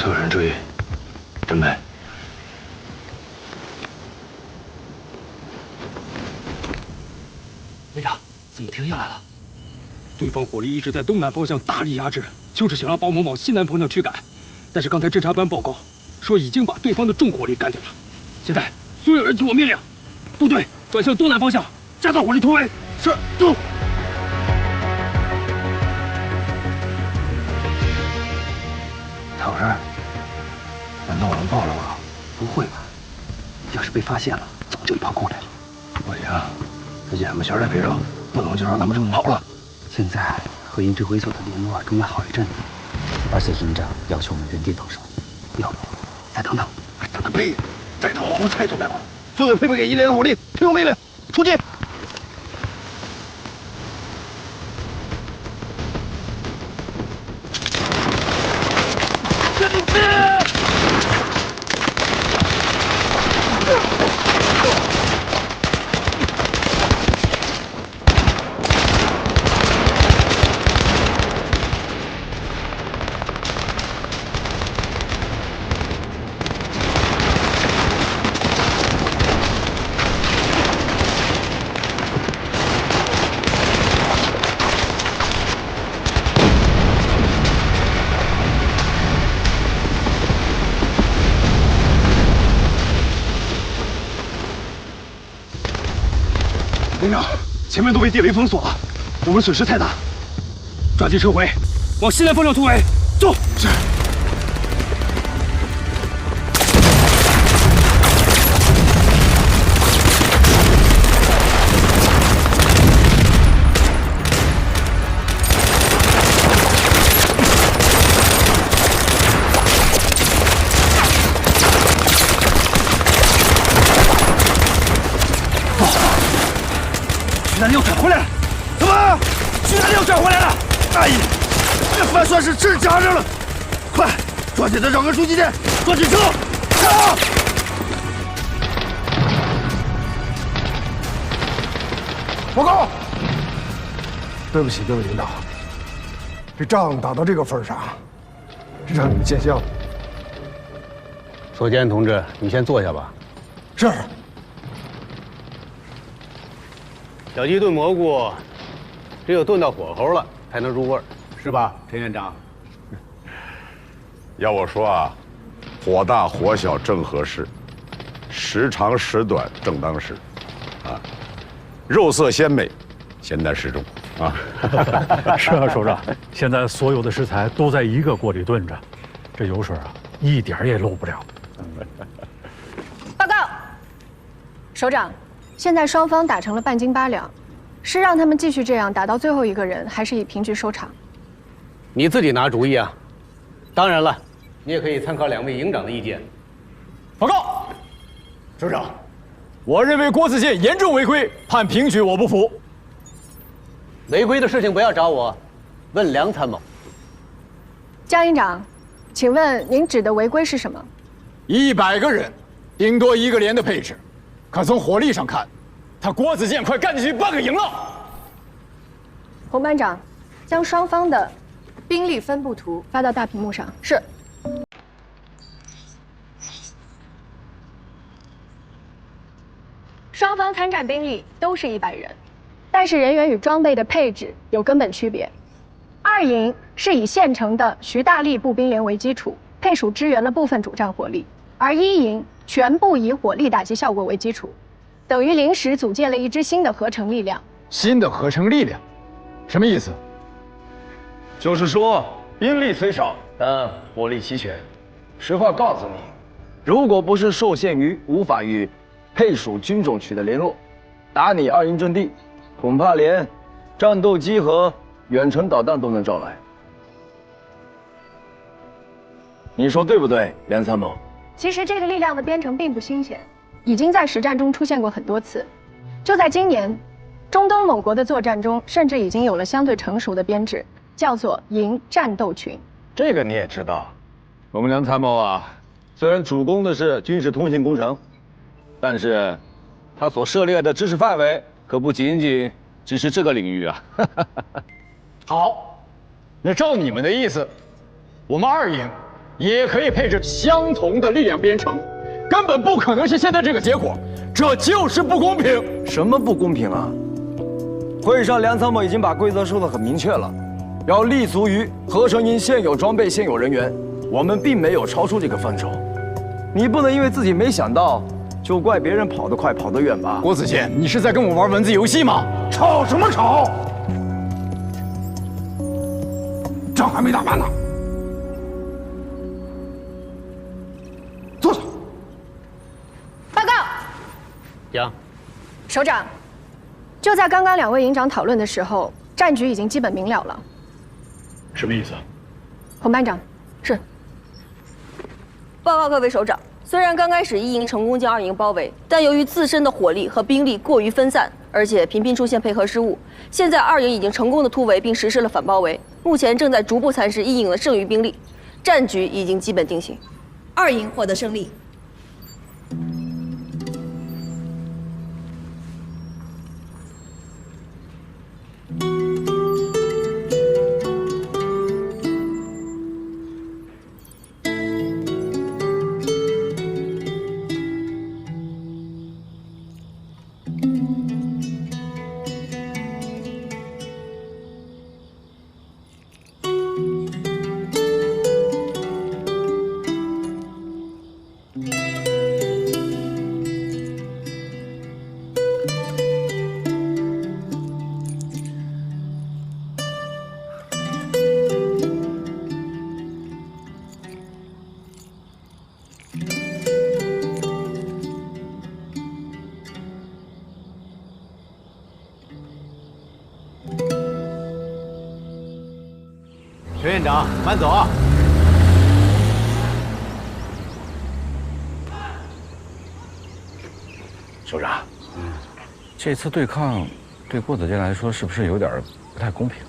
有人追，准备。连长，怎么停下来了？对方火力一直在东南方向大力压制，就是想要把我们往西南方向驱赶。但是刚才侦察班报告说已经把对方的重火力干掉了。现在所有人听我命令，部队转向东南方向，加大火力突围。是，走。咋回事？难道我们爆了吗？不会吧？要是被发现了，早就跑过来了。不行，这眼巴前的肥肉，不能就让他们这么跑了。现在和营之回所的联络中断好一阵子，24师长要求我们原地投守，要不再等等。等个屁！再等我们才走不了。所有配备给1连的火力，听我命令，出击！连长，前面都被地雷封锁了，我们损失太大，抓紧撤回，往西南方向突围。走。是。徐大六转回来了！怎么？徐大六转回来了！哎呀，这饭算是吃夹着了！快，抓紧的找个补给点，抓紧撤！撤！报告。对不起，领导，这仗打到这个份上，让你们见笑。守监同志，你先坐下吧。是。小鸡炖蘑菇，只有炖到火候了才能入味儿，是吧，陈院长？要我说啊，火大火小正合适，时长时短正当时，啊，肉色鲜美，咸淡适中啊。是啊，首长，现在所有的食材都在一个锅里炖着，这油水啊一点儿也漏不了。报告，首长。现在双方打成了半斤八两，是让他们继续这样打到最后一个人，还是以平局收场？你自己拿主意啊！当然了，你也可以参考2位营长的意见。报告，首长，我认为郭子健严重违规，判平局，我不服。违规的事情不要找我，问梁参谋。江营长，请问您指的违规是什么？100个人，顶多1个连的配置。可从火力上看，他郭子健快干进去半个营了。洪班长，将双方的兵力分布图发到大屏幕上。是。双方参战兵力都是100人，但是人员与装备的配置有根本区别。2营是以现成的徐大力步兵连为基础，配属支援了部分主战火力，而1营全部以火力打击效果为基础，等于临时组建了一支新的合成力量。新的合成力量，什么意思？就是说兵力虽少，但火力齐全。实话告诉你，如果不是受限于无法与配属军种取得联络，打你2营阵地，恐怕连战斗机和远程导弹都能招来。你说对不对，梁参谋？其实这个力量的编程并不新鲜，已经在实战中出现过很多次。就在今年，中东某国的作战中，甚至已经有了相对成熟的编制，叫做营战斗群。这个你也知道，我们梁参谋啊，虽然主攻的是军事通信工程，但是他所涉猎的知识范围可不仅仅只是这个领域啊。好，那照你们的意思，我们2营也可以配置相同的力量编程，根本不可能是现在这个结果，这就是不公平。什么不公平啊？会上梁参谋已经把规则说得很明确了，要立足于合成营现有装备、现有人员，我们并没有超出这个范畴。你不能因为自己没想到，就怪别人跑得快、跑得远吧？郭子健，你是在跟我玩文字游戏吗？吵什么吵？仗还没打完呢。坐下。报告。讲。首长，就在刚刚2位营长讨论的时候，战局已经基本明了了。什么意思？洪班长，是。报告各位首长，虽然刚开始一营成功将2营包围，但由于自身的火力和兵力过于分散，而且频频出现配合失误，现在2营已经成功的突围并实施了反包围，目前正在逐步蚕食1营的剩余兵力，战局已经基本定型，2营获得胜利。陈院长，慢走啊！首长，这次对抗对郭子健来说是不是有点不太公平？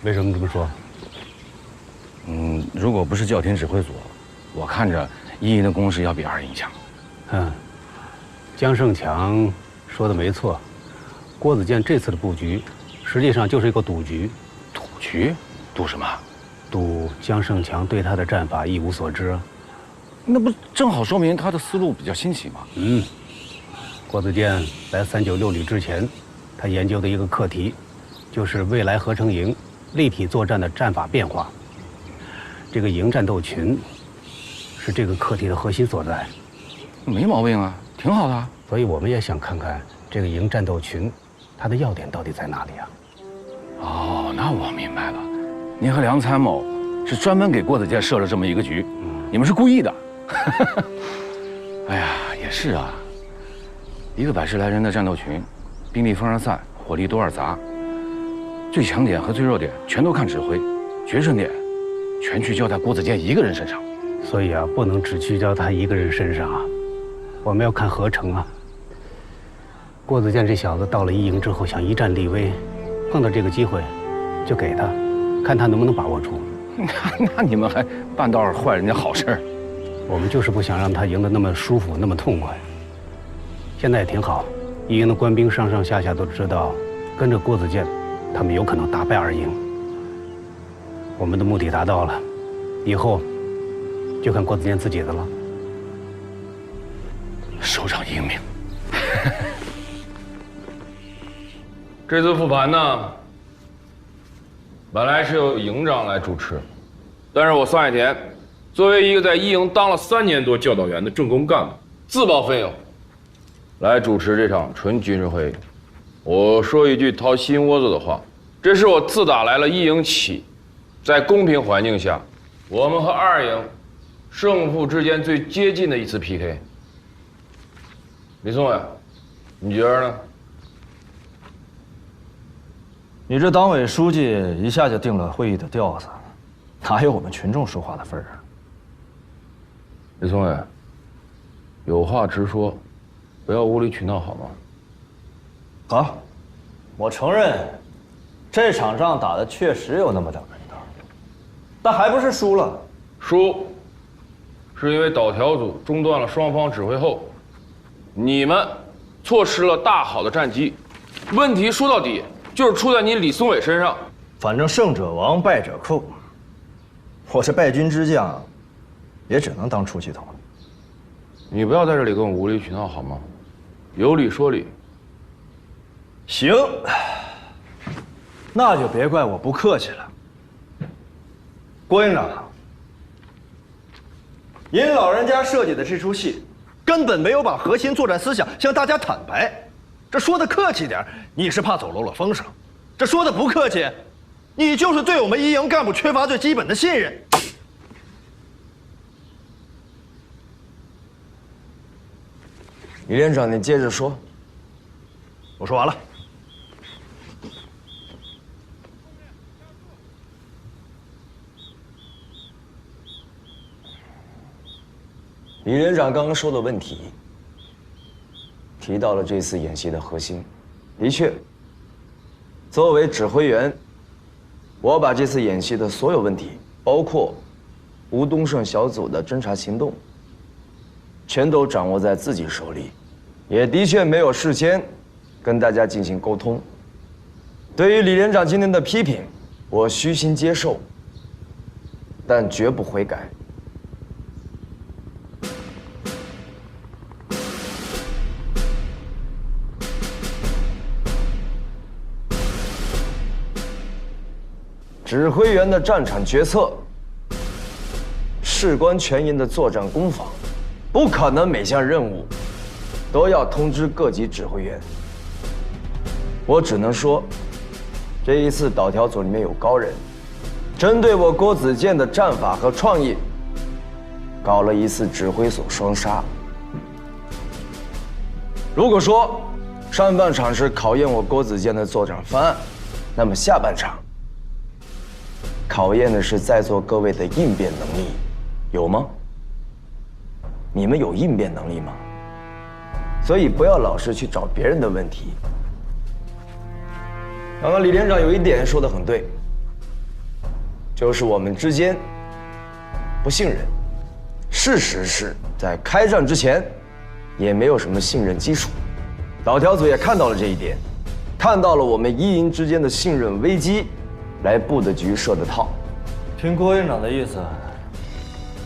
为什么这么说？如果不是教廷指挥所，我看着1营的攻势要比2营强。江胜强说的没错，郭子健这次的布局，实际上就是一个赌局。赌局？赌什么？赌江胜强对他的战法一无所知。那不正好说明他的思路比较新奇吗？郭子健来396旅之前，他研究的一个课题，就是未来合成营立体作战的战法变化。这个营战斗群是这个课题的核心所在。没毛病啊，挺好的。所以我们也想看看这个营战斗群，它的要点到底在哪里啊？哦，那我明白了，您和梁参谋是专门给郭子健设了这么一个局，你们是故意的。哎呀，也是啊，一个110来人的战斗群，兵力分而散，火力多而杂，最强点和最弱点全都看指挥，决胜点全聚焦在郭子健一个人身上。所以啊，不能只聚焦他一个人身上啊，我们要看合成啊。郭子健这小子到了1营之后，想一战立威，碰到这个机会，就给他，看他能不能把握住。那你们还半道坏人家好事儿？我们就是不想让他赢得那么舒服，那么痛快。现在也挺好，1营的官兵上上下下都知道，跟着郭子健，他们有可能打败2营。我们的目的达到了，以后就看郭子健自己的了。首长英明。这次复盘呢，本来是由营长来主持，但是我桑海田作为一个在1营当了3年多教导员的政工干部，自报奋勇来主持这场纯军事会议。我说一句掏心窝子的话，这是我自打来了1营起，在公平环境下，我们和2营胜负之间最接近的一次 PK。李松伟，你觉得呢？你这党委书记一下就定了会议的调子，哪有我们群众说话的份儿啊？李松伟，有话直说，不要无理取闹，好吗？好，我承认，这场仗打得确实有那么点门道，但还不是输了。输，是因为导调组中断了双方指挥后，你们错失了大好的战机。问题说到底，就是出在你李松伟身上。反正胜者亡，败者寇。我这败军之将，也只能当出气筒了。你不要在这里跟我无理取闹好吗？有理说理。行，那就别怪我不客气了。郭营长，您老人家设计的这出戏，根本没有把核心作战思想向大家坦白。这说的客气点，你是怕走漏了风声；这说的不客气，你就是对我们一营干部缺乏最基本的信任。李连长，你接着说。我说完了。李连长刚刚说的问题，提到了这次演习的核心。的确，作为指挥员，我把这次演习的所有问题，包括吴东胜小组的侦察行动，全都掌握在自己手里，也的确没有事先跟大家进行沟通。对于李连长今天的批评，我虚心接受，但绝不悔改。指挥员的战场决策，事关全营的作战攻防，不可能每项任务都要通知各级指挥员。我只能说，这一次导条组里面有高人，针对我郭子健的战法和创意，搞了一次指挥所双杀。如果说上半场是考验我郭子健的作战方案，那么下半场考验的是在座各位的应变能力，有吗？你们有应变能力吗？所以不要老是去找别人的问题。刚刚李连长有一点说得很对，就是我们之间不信任。事实是在开战之前，也没有什么信任基础。导条组也看到了这一点，看到了我们一营之间的信任危机。来布的局设的套，听郭营长的意思，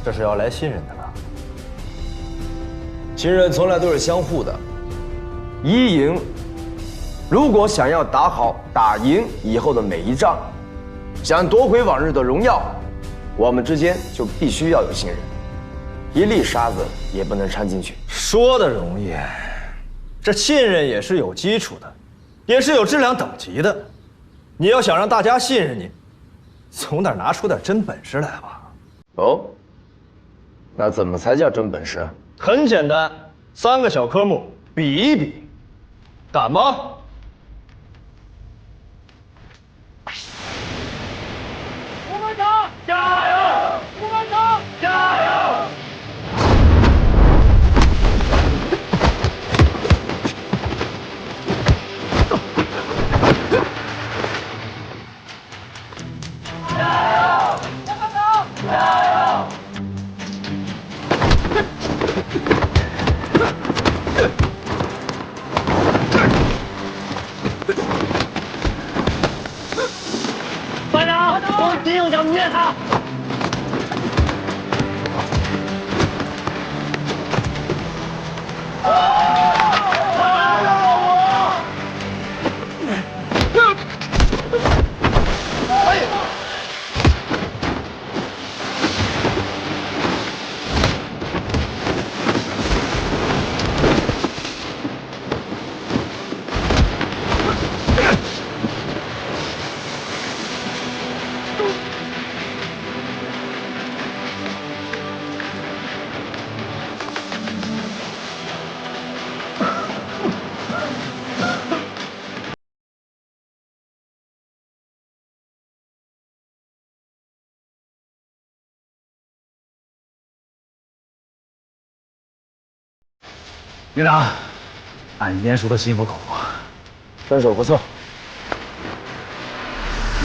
这是要来信任的了。信任从来都是相互的。一营如果想要打好、打赢以后的每一仗，想夺回往日的荣耀，我们之间就必须要有信任，一粒沙子也不能掺进去。说的容易，这信任也是有基础的，也是有质量等级的。你要想让大家信任你，总得拿出点真本事来吧？哦，那怎么才叫真本事？很简单，3个小科目比一比，敢吗？吴班长加油！吴班长加油！班长，我敌营想灭他。营长，俺年熟的心服口服，身手不错。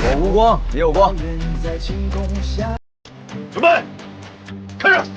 我无光也有光。准备，开始。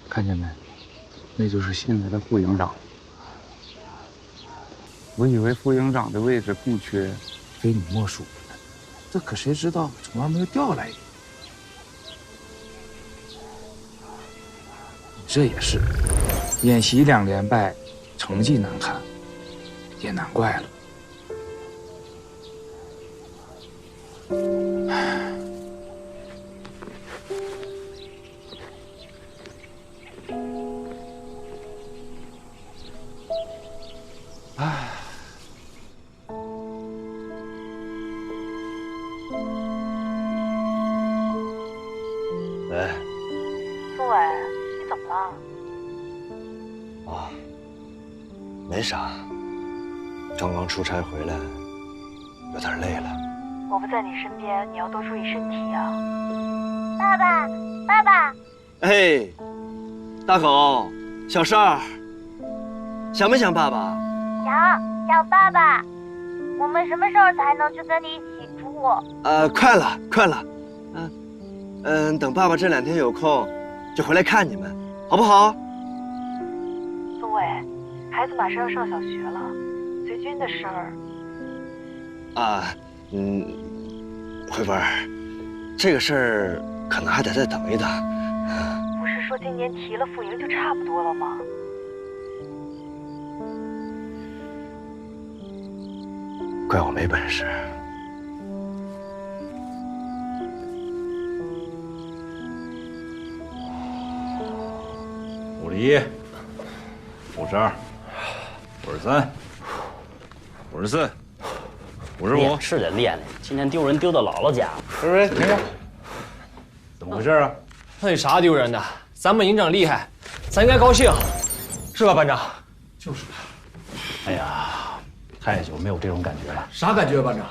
看见没？那就是现在的副营长。我以为副营长的位置不缺，非你莫属。这可谁知道从外面又调来一个。这也是，演习2连败，成绩难看，也难怪了。唉。喂，苏伟，你怎么了？啊，没啥，刚刚出差回来，有点累了。我不在你身边，你要多注意身体啊。爸爸，爸爸。哎，大狗，小事儿，想没想爸爸？想爸爸。我们什么时候才能去跟你一起住？快了，等爸爸这2天有空，就回来看你们，好不好？苏伟，孩子马上要上小学了，随军的事儿。慧芬儿，这个事儿可能还得再等一等。不是说今年提了副营就差不多了吗？怪我没本事。51、52、53、54、55。是得练练，今天丢人丢到姥姥家了。喂，停下！怎么回事啊？那有啥丢人的？咱们营长厉害，咱应该高兴，是吧，班长？就是。哎呀，太久没有这种感觉了。啥感觉，班长？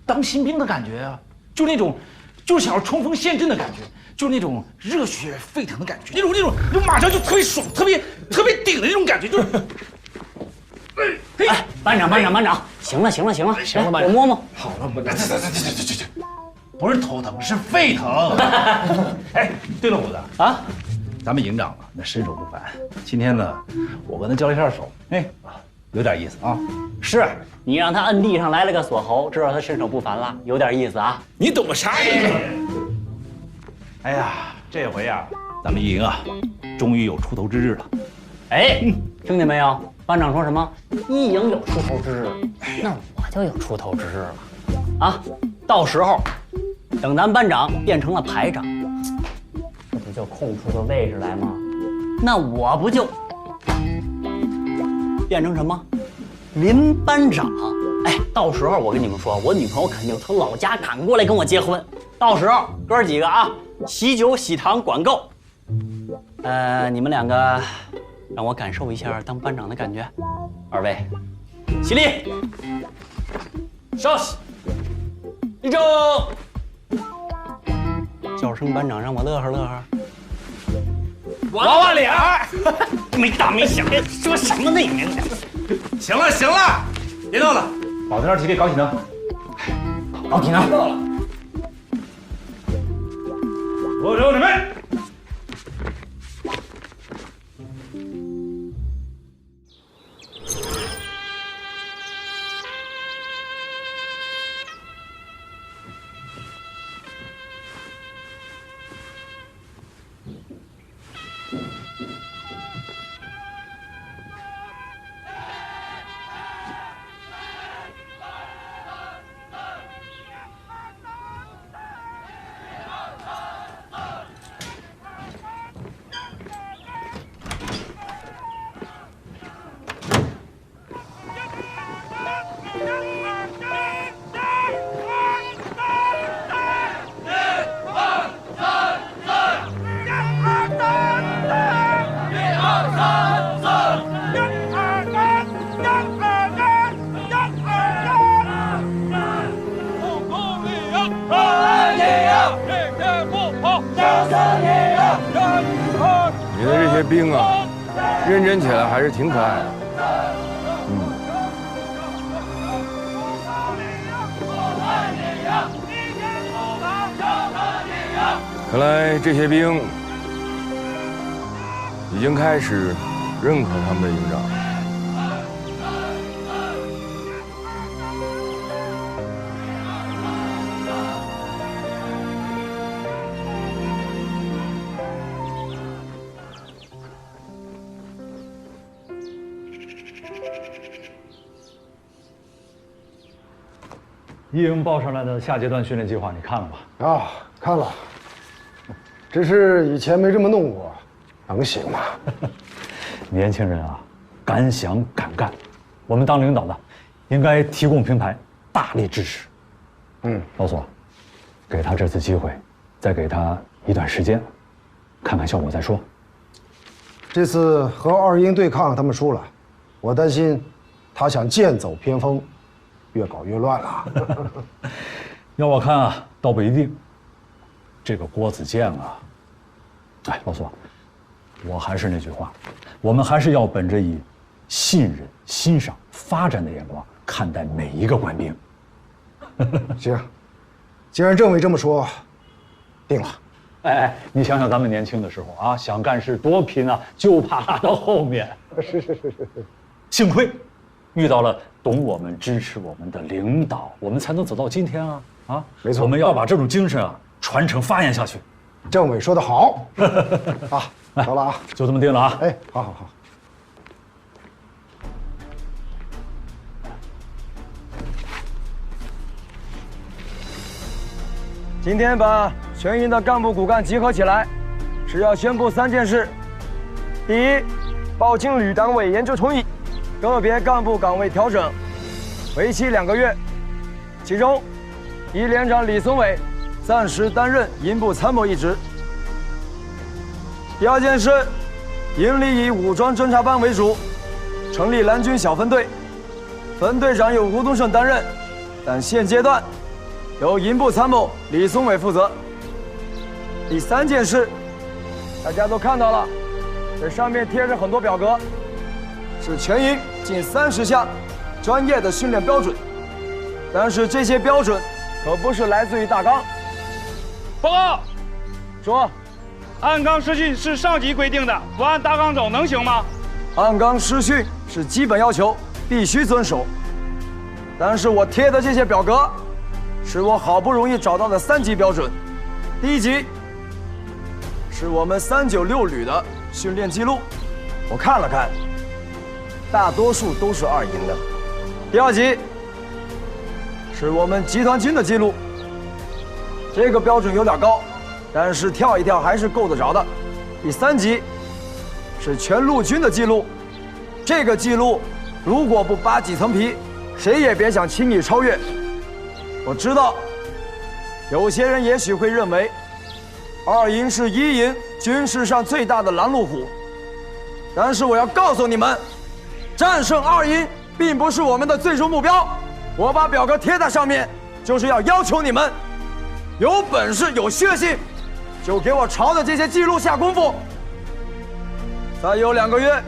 当新兵的感觉啊，就那种，就想要冲锋陷阵的感觉，就那种热血沸腾的感觉，那种马上就特别爽、特别顶的那种感觉，就是。哎，班长，行了，班长，我摸摸。好了，这，不是头疼，是沸腾。哎，对了，虎子啊，咱们营长啊，那身手不凡。今天呢，我跟他交了一下手，有点意思啊。是你让他摁地上来了个锁喉，知道他身手不凡了，有点意思啊。你懂个啥意思？哎呀，这回啊，咱们一营啊，终于有出头之日了。哎，听见没有？班长说什么？一营有出头之日，那我就有出头之日了啊！到时候，等咱班长变成了排长，这不就空出个位置来吗？那我不就变成什么？林班长。哎，到时候我跟你们说，我女朋友肯定从老家赶过来跟我结婚。到时候哥几个啊，喜酒喜糖管够。你们2个。让我感受一下当班长的感觉。2位，起立，稍息，立正。叫声班长，让我乐呵。娃娃脸，没大没小，说什么呢你们？行了，别闹了，保在那儿起立，搞体能。搞体能。到了。我手准备。你的这些兵啊，认真起来还是挺可爱的。看来这些兵已经开始认可他们的营长。一营报上来的下阶段训练计划，你看了吧？啊，看了，只是以前没这么弄过，能行吗？年轻人啊，敢想敢干，我们当领导的应该提供平台，大力支持。老左，给他这次机会，再给他一段时间，看看效果再说。这次和二营对抗，他们输了，我担心他想剑走偏锋，越搞越乱了。要我看啊，倒不一定。这个郭子健啊，哎，老左，我还是那句话，我们还是要本着以信任、欣赏、发展的眼光看待每一个官兵。行，既然政委这么说，定了。哎，你想想咱们年轻的时候啊，想干事多拼啊，就怕拉到后面。是。幸亏遇到了懂我们、支持我们的领导，我们才能走到今天啊！啊，没错，我们要把这种精神啊传承发扬下去。政委说得好。啊，走了啊，就这么定了啊！哎，好。今天把全营的干部骨干集合起来，是要宣布3件事：第一，报请旅党委研究同意个别干部岗位调整，为期2个月，其中一连长李松伟暂时担任营部参谋一职。第二件事，营里以武装侦察班为主，成立蓝军小分队，分队长由吴东胜担任，但现阶段由营部参谋李松伟负责。第3件事，大家都看到了，这上面贴着很多表格，是全营近30项专业的训练标准，但是这些标准可不是来自于大纲。报告，说，按纲师训是上级规定的，不按大纲走能行吗？按纲师训是基本要求，必须遵守。但是我贴的这些表格，是我好不容易找到的3级标准。第1级是我们396旅的训练记录，我看了看，大多数都是2营的。第2级是我们集团军的记录，这个标准有点高，但是跳一跳还是够得着的。第3级是全陆军的记录，这个记录如果不扒几层皮，谁也别想轻易超越。我知道，有些人也许会认为，2营是1营军事上最大的拦路虎，但是我要告诉你们，战胜2营并不是我们的最终目标。我把表格贴在上面，就是要求你们，有本事有血性，就给我朝着这些记录下功夫。再有2个月，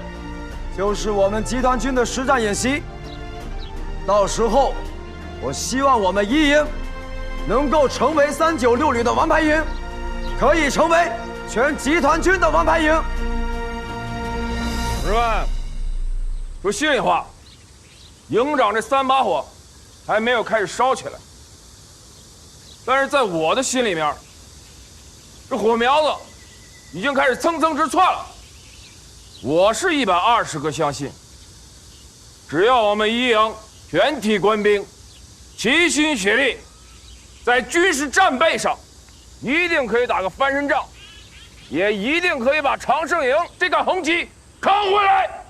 就是我们集团军的实战演习，到时候，我希望我们1营能够成为396旅的王牌营，可以成为全集团军的王牌营。同志们，说心里话，营长这3把火还没有开始烧起来，但是在我的心里面，这火苗子已经开始蹭蹭直窜了。我是120个相信，只要我们1营全体官兵齐心协力，在军事战备上一定可以打个翻身仗，也一定可以把长胜营这杆红旗扛回来。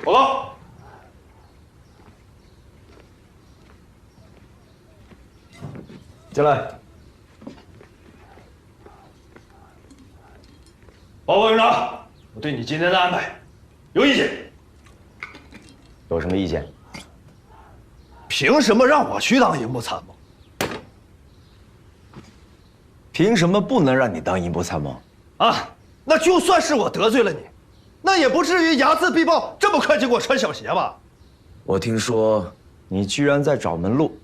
报告。进来。报告营长，我对你今天的安排有意见。有什么意见？凭什么让我去当营部参谋？凭什么不能让你当营部参谋？啊，那就算是我得罪了你，那也不至于睚眦必报，这么快就给我穿小鞋吧？我听说你居然在找门路，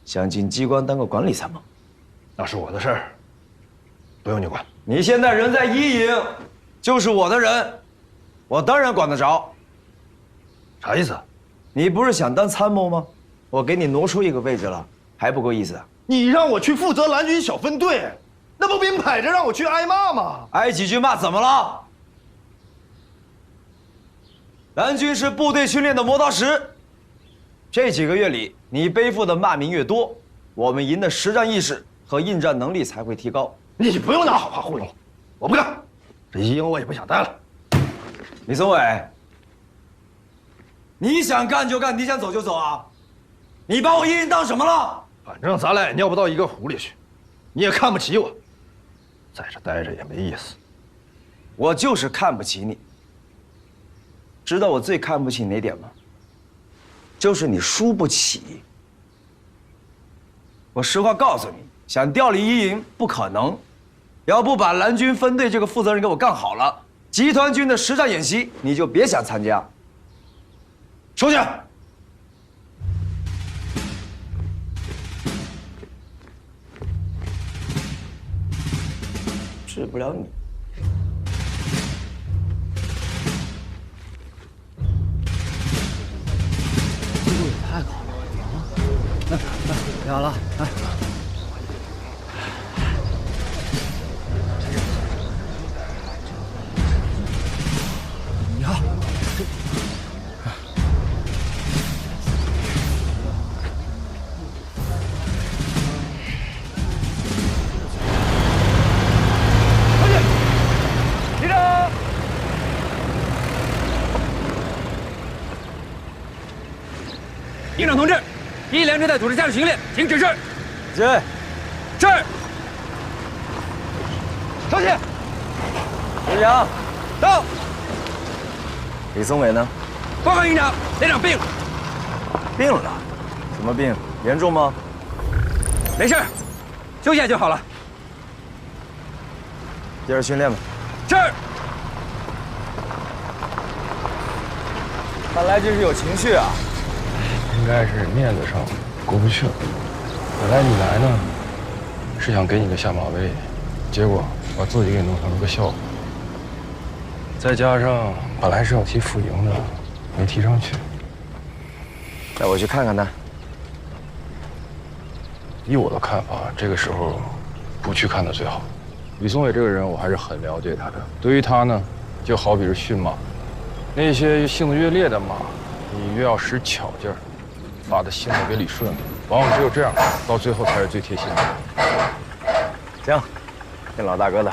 想进机关当个管理参谋，那是我的事儿，不用你管。你现在人在一营，就是我的人，我当然管得着。啥意思？你不是想当参谋吗？我给你挪出一个位置了，还不够意思啊？你让我去负责蓝军小分队，那不明摆着让我去挨骂吗？挨几句骂怎么了？蓝军是部队训练的磨刀石，这几个月里，你背负的骂名越多，我们营的实战意识和应战能力才会提高。你不用拿好话糊弄我，我不干，这一营我也不想待了。李松伟，你想干就干，你想走就走啊？你把我一营当什么了？反正咱俩也尿不到一个壶里去，你也看不起我，在这待着也没意思。我就是看不起你。知道我最看不起哪点吗？就是你输不起。我实话告诉你，想调离一营不可能。要不把蓝军分队这个负责人给我干好了，集团军的实战演习你就别想参加。出去。治不了你。速度也太高了啊！不要了，哎。你好，立正。营长同志，一连正在组织战术训练，请指示。是。是。上去。营长，到。李松伟呢？报告营长，连长病了。病了？什么病？严重吗？没事，休息下就好了。接着训练吧。是。看来这是有情绪啊。应该是面子上过不去了。本来你来呢，是想给你个下马威，结果把自己给弄成了个笑话。再加上本来是要提副营的，没提上去。带我去看看他。依我的看法，这个时候不去看他最好。李松伟这个人，我还是很了解他的。对于他呢，就好比是驯马，那些性子越烈的马，你越要使巧劲儿，把他性子给理顺了。往往只有这样，到最后才是最贴心的。行，听老大哥的。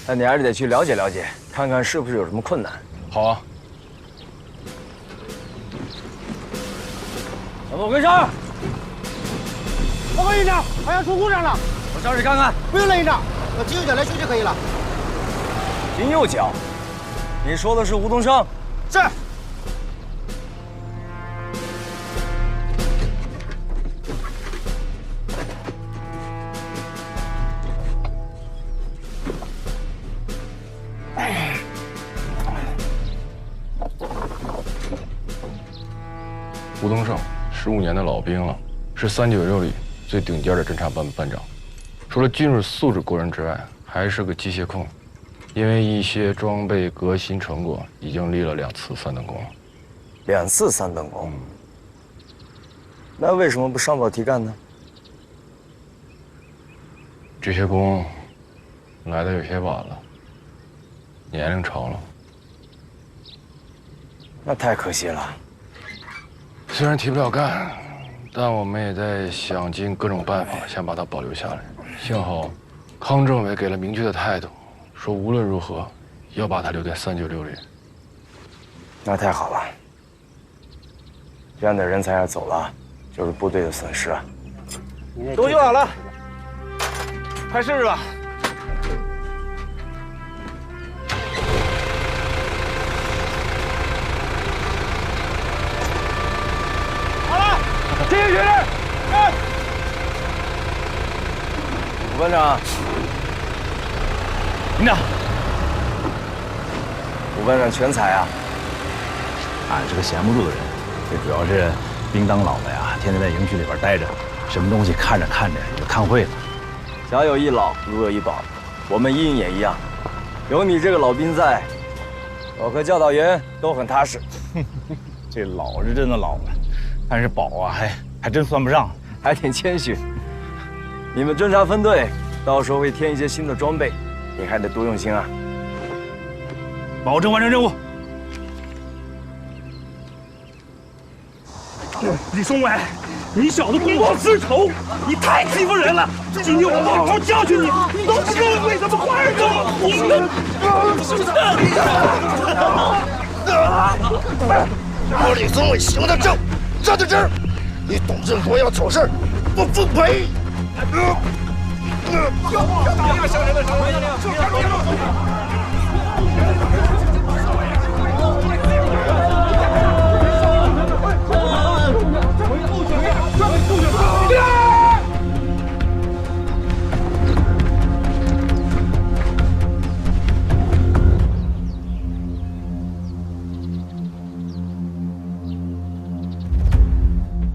那你还是得去了解了解，看看是不是有什么困难。好啊。怎么回事？报告营长，好像出故障了。我上去看看。不用了，营长，我金右脚来修就可以了。金右脚？你说的是吴东升？是。吴东胜，15年的老兵了，是396里最顶尖的侦察班班长。除了军事素质过人之外，还是个机械控。因为一些装备革新成果，已经立了2次3等功了。2次3等功？那为什么不上报提干呢？这些功来的有些晚了，年龄长了。那太可惜了。虽然提不了干，但我们也在想尽各种办法，想把他保留下来。幸好，康政委给了明确的态度，说无论如何要把他留在396里。那太好了，这样的人才要走了，就是部队的损失啊。都修好了，快试试吧。好了，继续训练。吴班长，营长，副班长全才啊！俺是个闲不住的人，最主要是兵当老的呀，天天在营区里边待着，什么东西看着看着也就看会了。家有一老，如有一宝，我们一营也一样，有你这个老兵在，我和教导员都很踏实。这老是真的老了，但是宝啊还真算不上，还挺谦虚。你们侦察分队到时候会添一些新的装备，你还得多用心啊。保证完成任务。李松伟，你小子公报私仇，你太欺负人了！今天我好好教训你，你都不知道为什么坏人我李松伟行得正，站得直，你董振国要走事，不奉陪。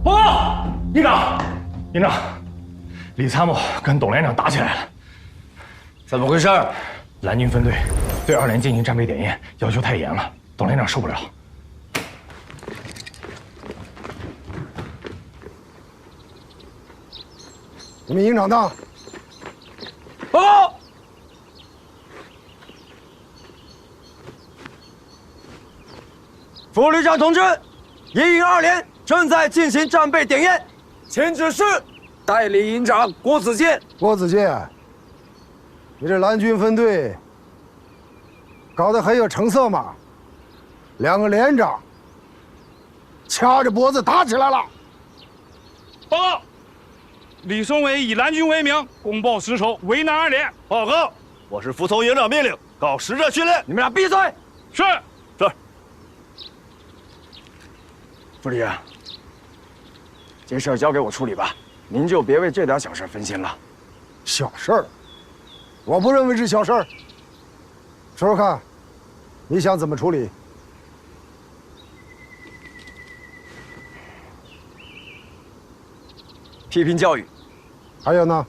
报告营长，营长，李参谋跟董连长打起来了。怎么回事？蓝军分队对2连进行战备点验，要求太严了，董连长受不了。你们营长到。报告。副旅长同志，一营2连正在进行战备点验，请指示。代理营长郭子健。郭子健，你这蓝军分队搞得很有成色嘛？2个连长掐着脖子打起来了。报告，李松伟以蓝军为名，公报私仇，为难2连。报告，我是服从营长命令，搞实战训练。你们俩闭嘴！是。是。副旅长，这事儿交给我处理吧，您就别为这点小事分心了。小事儿，我不认为是小事儿。说说看，你想怎么处理？批评教育，还有呢？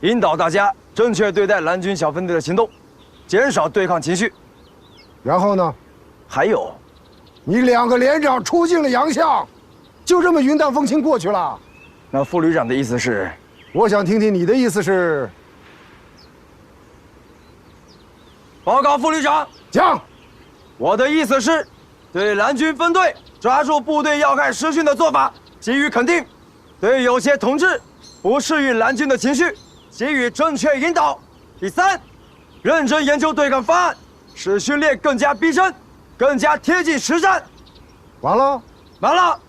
引导大家正确对待蓝军小分队的行动，减少对抗情绪。然后呢？还有，你2个连长出尽了洋相，就这么云淡风轻过去了？那副旅长的意思是？我想听听你的意思是。报告副旅长，讲。我的意思是，对蓝军分队抓住部队要害实训的做法给予肯定，对有些同志不适应蓝军的情绪给予正确引导。第3，认真研究对抗方案，使训练更加逼真，更加贴近实战。完了。完了。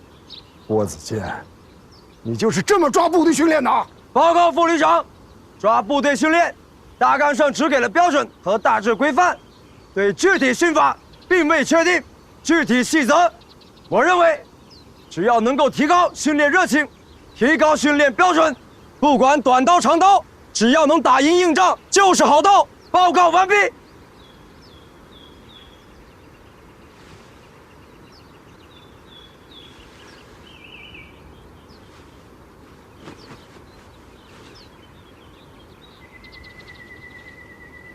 郭子健，你就是这么抓部队训练的？报告副旅长，抓部队训练，大纲上只给了标准和大致规范，对具体训法并未确定具体细则。我认为，只要能够提高训练热情，提高训练标准，不管短刀长刀，只要能打赢硬仗就是好刀。报告完毕。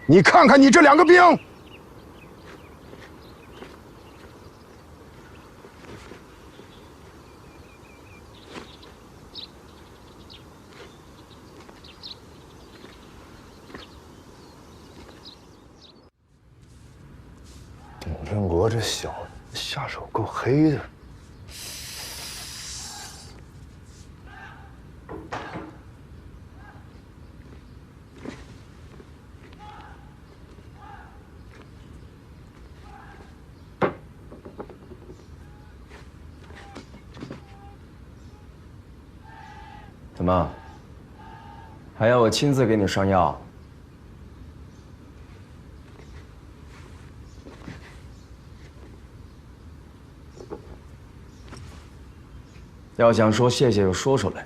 你看看你这2个兵，董振国这小子下手够黑的。怎么？还要我亲自给你上药？要想说谢谢就说出来。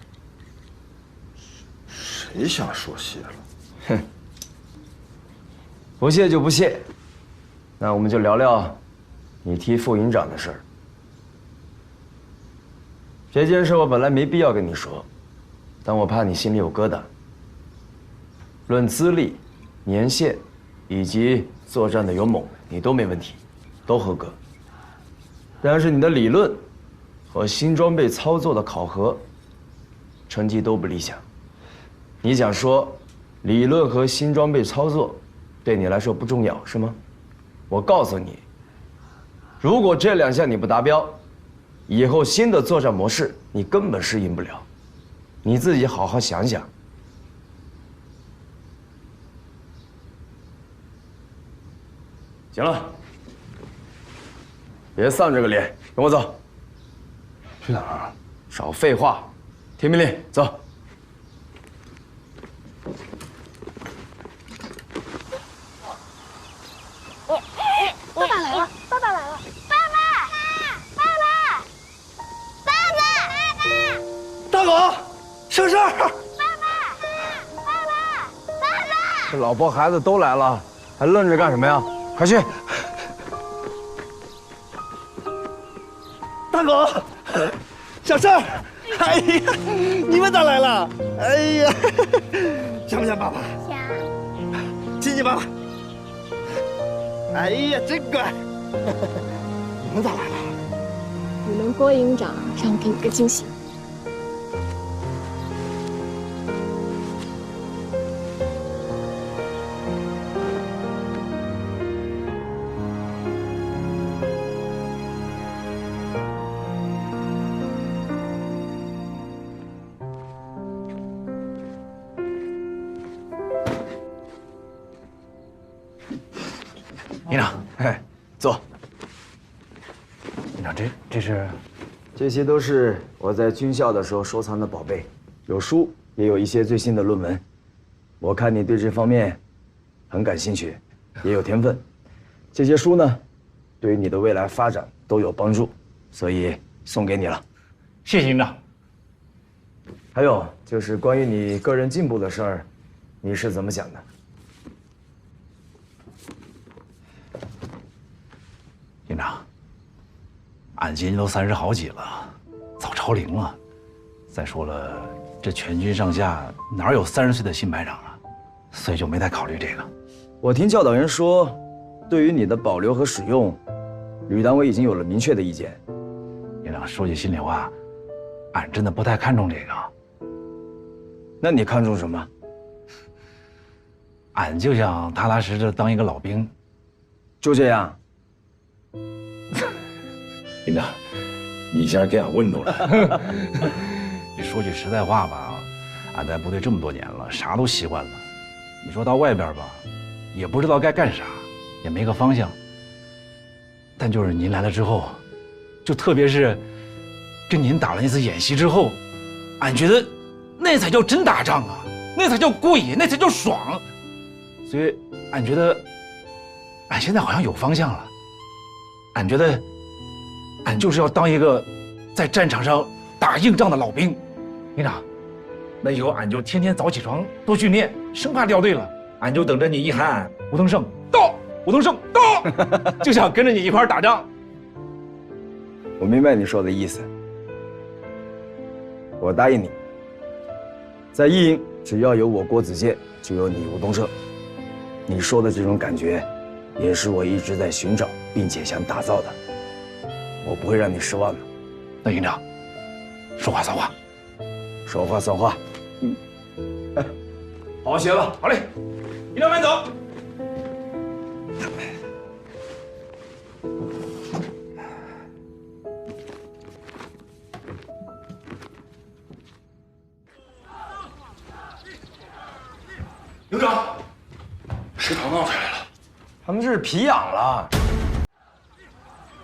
谁想说谢了？哼，不谢就不谢。那我们就聊聊你提副营长的事儿。这件事我本来没必要跟你说，但我怕你心里有疙瘩。论资历、年限以及作战的勇猛，你都没问题，都合格。但是你的理论和新装备操作的考核成绩都不理想。你想说理论和新装备操作对你来说不重要是吗？我告诉你，如果这2项你不达标，以后新的作战模式你根本适应不了。你自己好好想想。行了，别丧着个脸，跟我走。去哪儿？少废话，听命令，走。爸爸来了！爸爸来了！爸爸！爸爸！爸爸！大狗，省事儿！这老婆孩子都来了，还愣着干什么呀？快去！大狗，小事儿！哎呀，你们咋来了？哎呀，想不想爸爸？想。亲亲爸爸。哎呀，真乖！你们咋来了？你们郭营长让我给你个惊喜。营长，哎，坐。营长，这是？这些都是我在军校的时候收藏的宝贝，有书，也有一些最新的论文。我看你对这方面很感兴趣，也有天分。这些书呢，对于你的未来发展都有帮助，所以送给你了。谢谢营长。还有就是关于你个人进步的事儿，你是怎么想的？营长，俺今年都30好几了，早超龄了。再说了，这全军上下哪有30岁的新排长啊？所以就没太考虑这个。我听教导员说，对于你的保留和使用，旅单位已经有了明确的意见。营长，说句心里话，俺真的不太看重这个。那你看重什么？俺就想踏踏实实当一个老兵。就这样。营长，你一下给俺问住了。你说句实在话吧，俺在部队这么多年了，啥都习惯了。你说到外边吧，也不知道该干啥，也没个方向。但就是您来了之后，就特别是跟您打了那次演习之后，俺觉得那才叫真打仗啊，那才叫过瘾，那才叫爽。所以俺觉得，俺现在好像有方向了。俺觉得，俺就是要当一个在战场上打硬仗的老兵。营长，那以后俺就天天早起床多训练，生怕掉队了，俺就等着你一喊吴腾胜到，吴腾胜到，就想跟着你一块打仗。我明白你说的意思，我答应你，在一营只要有我郭子健，就有你吴东升。你说的这种感觉，也是我一直在寻找并且想打造的。我不会让你失望的。那营长，说话算话，说话算话。好好学吧。好嘞，营长慢走。营长，食堂闹起来了，他们这是皮痒了。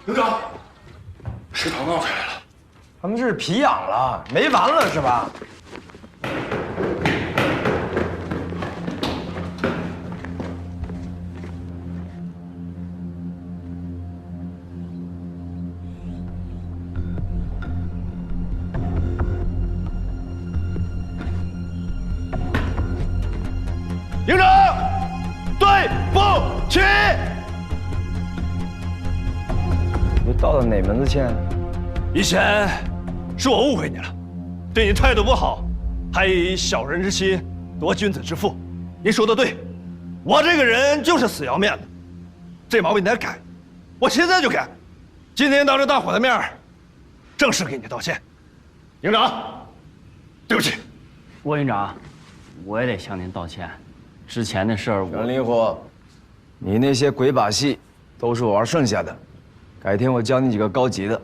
营长，食堂闹起来了，他们这是皮痒了，没完了是吧？营长，对不起。道的哪门子歉？以前是我误会你了，对你态度不好，还以小人之心夺君子之腹。您说的对，我这个人就是死要面子，这毛病得改，我现在就改。今天当着大伙的面，正式给你道歉。营长，对不起。郭营长，我也得向您道歉。之前的事儿，袁灵火，你那些鬼把戏都是我玩剩下的，改天我教你几个高级的。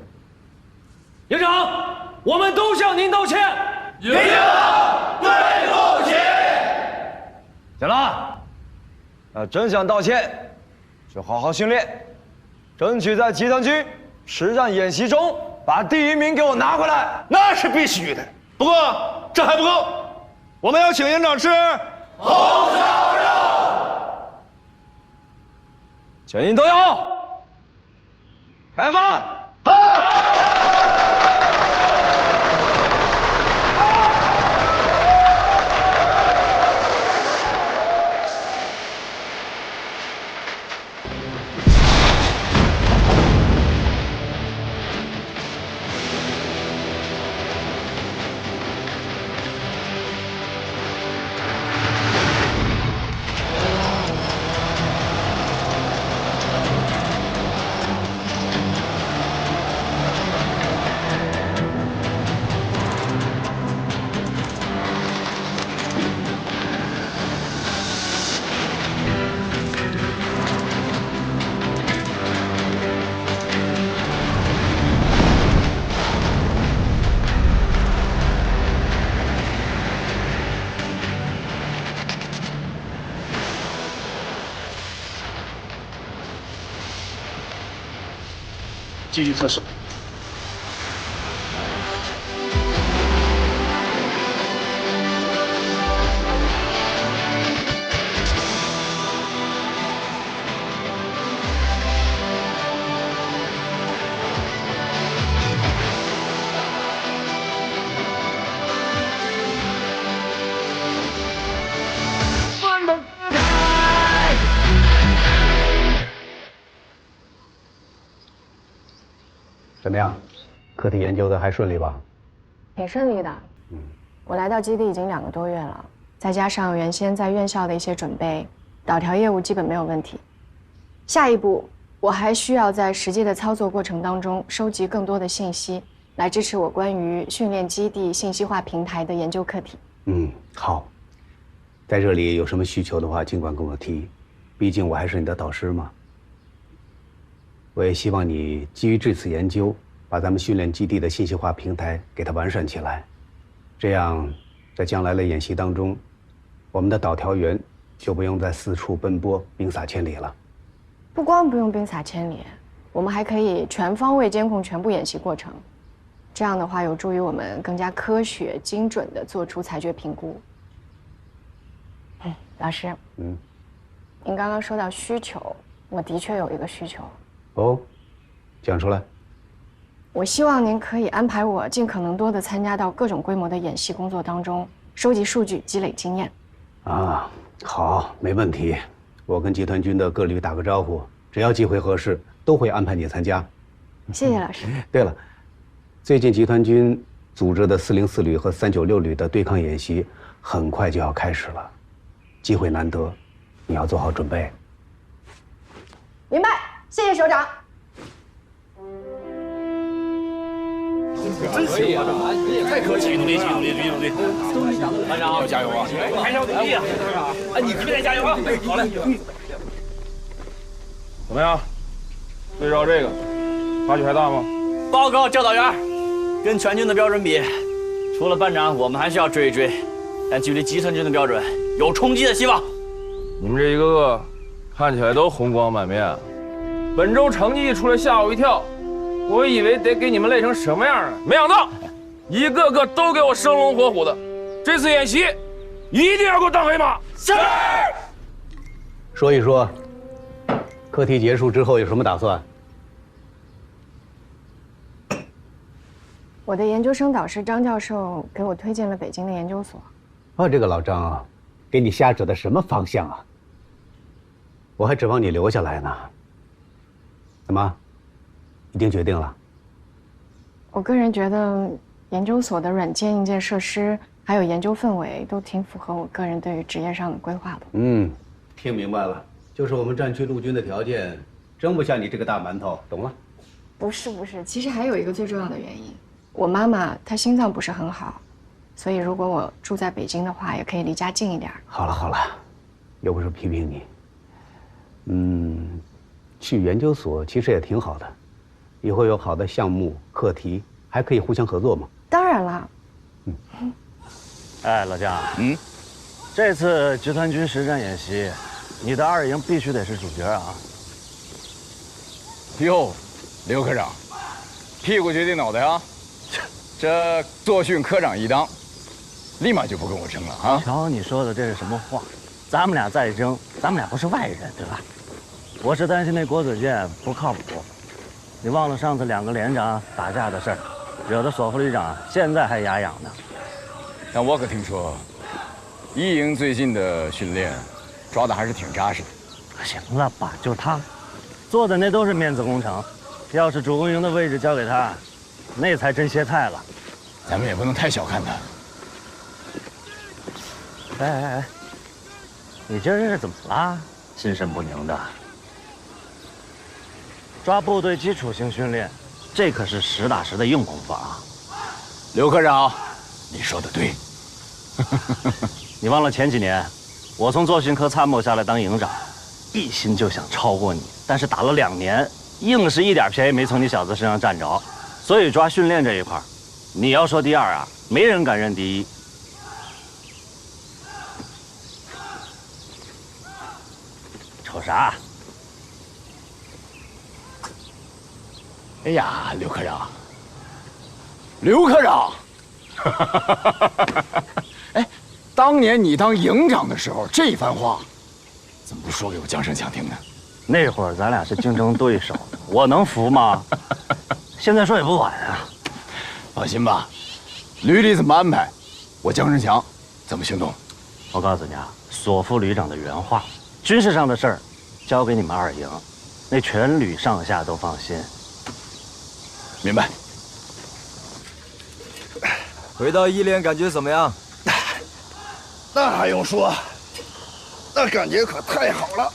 营长，我们都向您道歉。营长对不起。行了，要真想道歉，就好好训练，争取在集团军实战演习中把第1名给我拿回来。那是必须的。不过这还不够，我们要请营长吃红烧肉，全营都有。开饭。继续测试。怎么样？课题研究的还顺利吧？挺顺利的。我来到基地已经2个多月了，再加上原先在院校的一些准备，导调业务基本没有问题。下一步，我还需要在实际的操作过程当中收集更多的信息，来支持我关于训练基地信息化平台的研究课题。好。在这里有什么需求的话，尽管跟我提，毕竟我还是你的导师嘛。我也希望你基于这次研究，把咱们训练基地的信息化平台给它完善起来，这样在将来的演习当中，我们的导调员就不用再四处奔波，兵洒千里了。不光不用兵洒千里，我们还可以全方位监控全部演习过程，这样的话有助于我们更加科学、精准地做出裁决评估。老师，您刚刚说到需求，我的确有一个需求。哦，讲出来。我希望您可以安排我尽可能多地参加到各种规模的演习工作当中，收集数据，积累经验。啊，好，没问题。我跟集团军的各旅打个招呼，只要机会合适，都会安排你参加。谢谢老师。对了，最近集团军组织的404旅和396旅的对抗演习很快就要开始了，机会难得，你要做好准备。明白，谢谢首长。真行啊！你也太客气，努力，努力，努力，努力！班长要加油啊！还是要努力啊！哎，你可得加油啊！好嘞。怎么样？对照这个，差距还大吗？报告教导员，跟全军的标准比，除了班长，我们还需要追一追，但距离集团军的标准有冲击的希望。你们这一个个看起来都红光满面，本周成绩一出来吓我一跳。我以为得给你们累成什么样啊，没想到一个个都给我生龙活虎的。这次演习一定要给我当黑马。是。说一说，课题结束之后有什么打算？我的研究生导师张教授给我推荐了北京的研究所。哦，这个老张啊，给你瞎指的什么方向啊？我还指望你留下来呢。怎么？已经决定了。我个人觉得，研究所的软件、硬件设施还有研究氛围都挺符合我个人对于职业上的规划的。听明白了，就是我们战区陆军的条件，争不下你这个大馒头，懂了？不是，其实还有一个最重要的原因，我妈妈她心脏不是很好，所以如果我住在北京的话，也可以离家近一点。好了，又不是批评你。去研究所其实也挺好的，以后有好的项目课题，还可以互相合作嘛。当然了。哎，老姜，这次集团军实战演习，你的2营必须得是主角啊！哟，刘科长，屁股决定脑袋啊！这作训科长一当，立马就不跟我争了啊！瞧你说的这是什么话？咱们俩再争，咱们俩不是外人，对吧？我是担心那郭子健不靠谱。你忘了上次2个连长打架的事儿，惹得索副旅长现在还牙痒呢。但我可听说，1营最近的训练抓的还是挺扎实的。行了吧，就他做的那都是面子工程，要是主攻营的位置交给他，那才真歇菜了。咱们也不能太小看他。哎，你今儿这是怎么了？心神不宁的。抓部队基础性训练，这可是实打实的硬功夫啊！刘科长，你说的对。你忘了前几年，我从作训科参谋下来当营长，一心就想超过你，但是打了2年，硬是一点便宜没从你小子身上占着。所以抓训练这一块，你要说第2啊，没人敢认第1。瞅啥？哎呀，刘科长，刘科长，哎，当年你当营长的时候，这番话怎么不说给我江胜强听呢？那会儿咱俩是竞争对手，我能服吗？现在说也不晚啊。放心吧，旅里怎么安排，我江胜强怎么行动。我告诉你啊，索副旅长的原话，军事上的事儿交给你们2营，那全旅上下都放心。明白。回到1连感觉怎么样？那还用说，那感觉可太好了，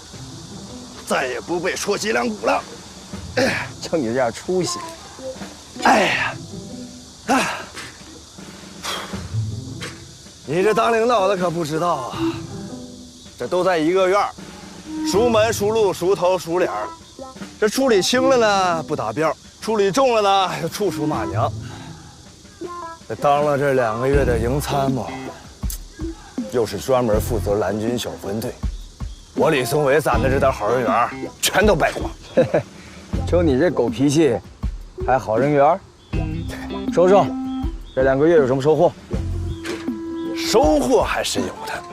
再也不被戳脊梁骨了。就你这点出息，哎呀，你这当领导的可不知道啊，这都在一个院儿，数门数路数头数脸儿，这处理轻了呢不达标，处理重了呢又处处骂娘。这当了这2个月的营参谋，又是专门负责蓝军小分队，我李松伟攒的这点好人缘全都败光。就你这狗脾气，还好人缘？说说，这2个月有什么收获？收获还是有的，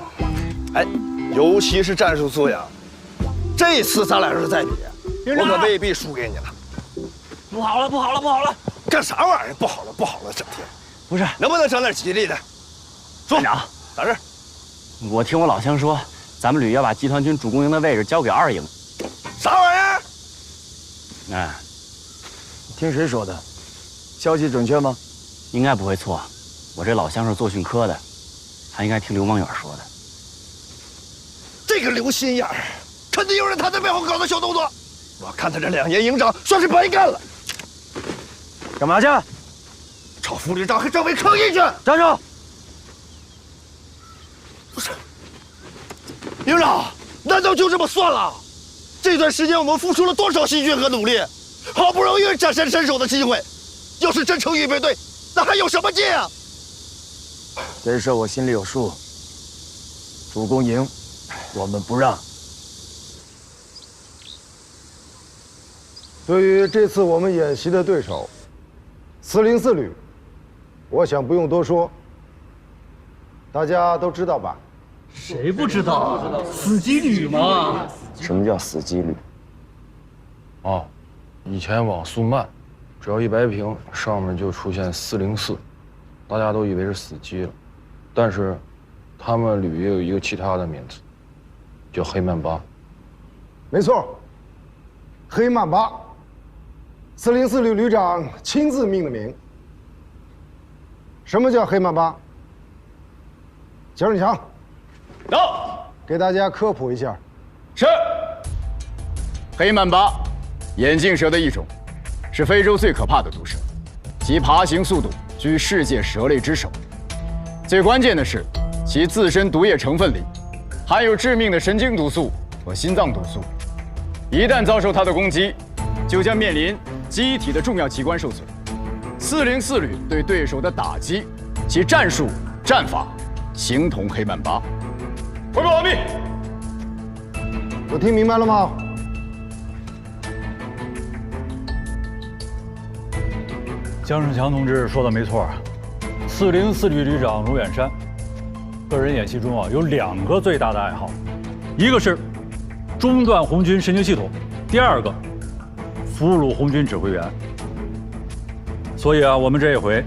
哎，尤其是战术素养。这次咱俩要是再比，我可未必输给你了。不好了，不好了，不好了！干啥玩意儿？不好了，不好了，整天。不是，能不能整点吉利的？说，团长，咋事？我听我老乡说，咱们旅要把集团军主攻营的位置交给2营。啥玩意儿？哎，听谁说的？消息准确吗？应该不会错。我这老乡是作训科的，他应该听刘光远说的。这个留心眼儿，肯定有人他在背后搞的小动作。我看他这2年营长算是白干了。干嘛去？朝副旅长和政委抗议去！站住！不是，营长，难道就这么算了？这段时间我们付出了多少心血和努力，好不容易展现身手的机会，要是真成预备队，那还有什么劲啊？这事我心里有数。主攻营，我们不让。对于这次我们演习的对手404旅，我想不用多说，大家都知道吧？谁不知道啊？死机旅嘛。什么叫死机旅？哦，以前网速慢，只要一白屏，上面就出现404，大家都以为是死机了。但是，他们旅也有一个其他的名字，叫黑曼巴。没错，黑曼巴。404旅旅长亲自命的名。什么叫黑曼巴？蒋振强，到，给大家科普一下。是。黑曼巴，眼镜蛇的一种，是非洲最可怕的毒蛇，其爬行速度居世界蛇类之首。最关键的是，其自身毒液成分里含有致命的神经毒素和心脏毒素，一旦遭受它的攻击，就将面临机体的重要器官受损。404旅对对手的打击，其战术战法形同黑曼巴。汇报完毕。都听明白了吗？姜胜强同志说的没错，404旅旅长卢远山，个人演习中有2个最大的爱好，一个是中断红军神经系统，第2个俘虏红军指挥员。所以我们这一回